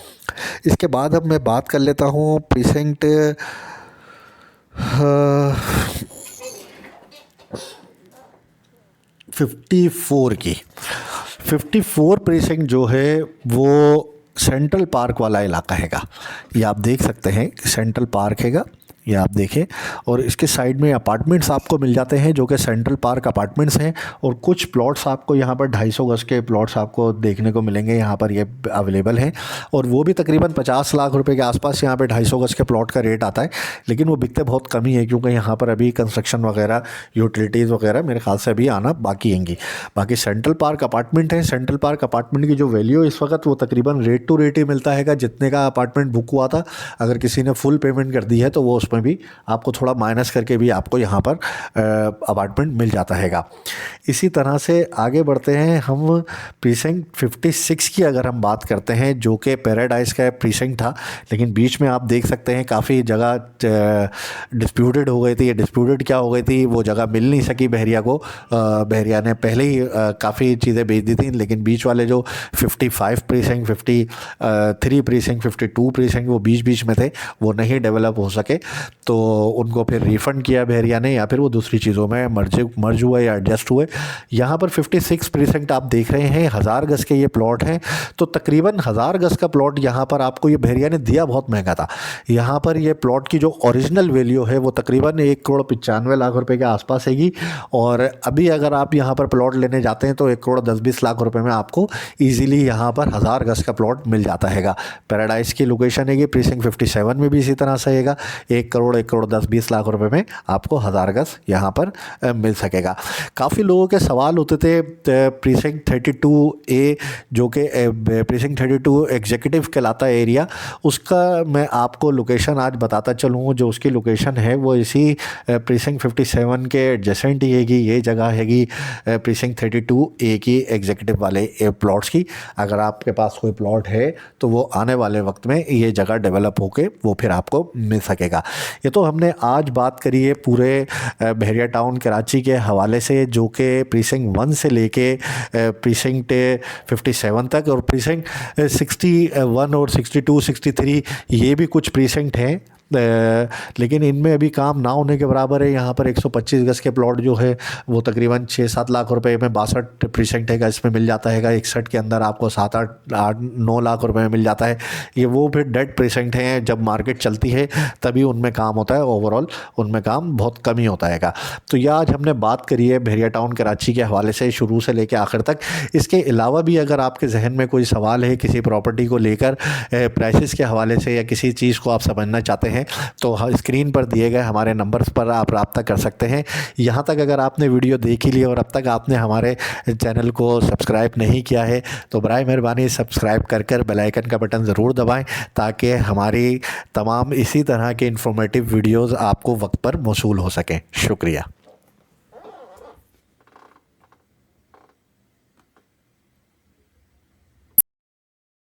Speaker 1: इसके बाद अब मैं बात कर लेता हूँ प्रीसिंक्ट 54 की। 54 प्रीसिंक्ट जो है वो सेंट्रल पार्क वाला इलाका हैगा। ये आप देख सकते हैं सेंट्रल पार्क हैगा, ये आप देखें। और इसके साइड में अपार्टमेंट्स आपको मिल जाते हैं जो कि सेंट्रल पार्क अपार्टमेंट्स हैं। और कुछ प्लॉट्स आपको यहाँ पर 250 गज के प्लॉट्स आपको देखने को मिलेंगे, यहाँ पर ये अवेलेबल हैं। और वो भी तकरीबन 50 लाख रुपए के आसपास यहाँ पे 250 गज के प्लॉट का रेट आता है। लेकिन वो बिकते बहुत कम ही है क्योंकि यहाँ पर अभी कंस्ट्रक्शन वगैरह, यूटिलिटीज़ वगैरह मेरे ख्याल से अभी आना बाकी हैंगी। बाकी सेंट्रल पार्क अपार्टमेंट है। सेंट्रल पार्क अपार्टमेंट की जो वैल्यू इस वक्त वो तकरीबन रेट टू रेट ही मिलता है जितने का अपार्टमेंट बुक हुआ था। अगर किसी ने फुल पेमेंट कर दी है तो वो उसमें भी आपको थोड़ा माइनस करके भी आपको यहाँ पर अपार्टमेंट मिल जाता हैगा। इसी तरह से आगे बढ़ते हैं हम। प्रीसिंक्ट 56 की अगर हम बात करते हैं जो कि पैराडाइज का प्रीसिंक्ट था, लेकिन बीच में आप देख सकते हैं काफ़ी जगह डिस्प्यूटेड हो गई थी। ये डिस्प्यूटेड क्या हो गई थी, वो जगह मिल नहीं सकी बहरिया को। बहरिया ने पहले ही काफ़ी चीज़ें बेच दी थी, लेकिन बीच वाले जो 55 प्रीसिंक्ट, 53 प्रीसिंक्ट, 52 प्रीसिंक्ट वो बीच में थे, वो नहीं डेवलप हो सके। तो उनको फिर रिफ़ंड किया बहरिया ने, या फिर वो दूसरी चीज़ों में मर्ज हुए या एडजस्ट हुए। यहाँ पर 56 प्रीसिंक्ट आप देख रहे हैं, 1000 गज के ये प्लॉट हैं। तो तकरीबन 1000 गज का प्लॉट यहाँ पर आपको ये बहरिया ने दिया बहुत महंगा था। यहाँ पर ये प्लॉट की जो ओरिजिनल वैल्यू है वो तकरीबन 1 करोड़ 95 लाख रुपए के आसपास हैगी। और अभी अगर आप यहाँ पर प्लॉट लेने जाते हैं तो 1 करोड़ 10-20 लाख रुपए में आपको ईजिली यहाँ पर 1000 गज का प्लॉट मिल जाता हैगा। पैराडाइज की लोकेशन हैगी। प्रीसिंक्ट 57 में भी इसी तरह से हैगा। 1 करोड़ 10-20 लाख रुपए में आपको 1000 गज यहाँ पर मिल सकेगा। काफ़ी लोगों के सवाल होते थे प्रीसिंक्ट 32A जो कि प्रीसिंक्ट 32 एग्जीक्यूटिव कहलाता है एरिया, उसका मैं आपको लोकेशन आज बताता चलूँ। जो उसकी लोकेशन है वो इसी प्रीसिंक्ट 57 के एडजेसेंट ही हैगी। ये जगह हैगी प्रीसिंक्ट 32A की एग्जीक्यूटिव वाले प्लॉट्स की। अगर आपके पास कोई प्लॉट है तो वो आने वाले वक्त में ये जगह डेवलप होके वो फिर आपको मिल सकेगा। ये तो हमने आज बात करी है पूरे बहरिया टाउन कराची के हवाले से, जो कि प्रीसिंक्ट 1 से लेके प्रीसिंक्ट 57 तक, और प्रीसिंक्ट 61 और 62, 63 ये भी कुछ प्रीसिंक्ट हैं। लेकिन इनमें अभी काम ना होने के बराबर है। यहाँ पर 125 गज के प्लॉट जो है वो तकरीबन 6-7 लाख रुपए में 62 प्रीसिंक्ट हैगा, इसमें मिल जाता हैगा। 61 के अंदर आपको 7-8-9 लाख रुपए में मिल जाता है। ये वो फिर डेड प्रीसिंक्ट हैं, जब मार्केट चलती है तभी उनमें काम होता है, ओवरऑल उनमें काम बहुत कम ही होता हैगा। तो ये आज हमने बात करी है बहरिया टाउन कराची के हवाले से शुरू से लेकर आखिर तक। इसके अलावा भी अगर आपके जहन में कोई सवाल है किसी प्रॉपर्टी को लेकर, प्राइसेस के हवाले से, या किसी चीज़ को आप समझना चाहते हैं तो स्क्रीन पर दिए गए हमारे नंबर्स पर आप रब्ता कर सकते हैं। यहाँ तक अगर आपने वीडियो देख ही ली और अब तक आपने हमारे चैनल को सब्सक्राइब नहीं किया है तो बराए मेहरबानी सब्सक्राइब कर बेल आइकन का बटन ज़रूर दबाएं ताकि हमारी तमाम इसी तरह के इंफॉर्मेटिव वीडियोज़ आपको वक्त पर मौसूल हो सकें। शुक्रिया।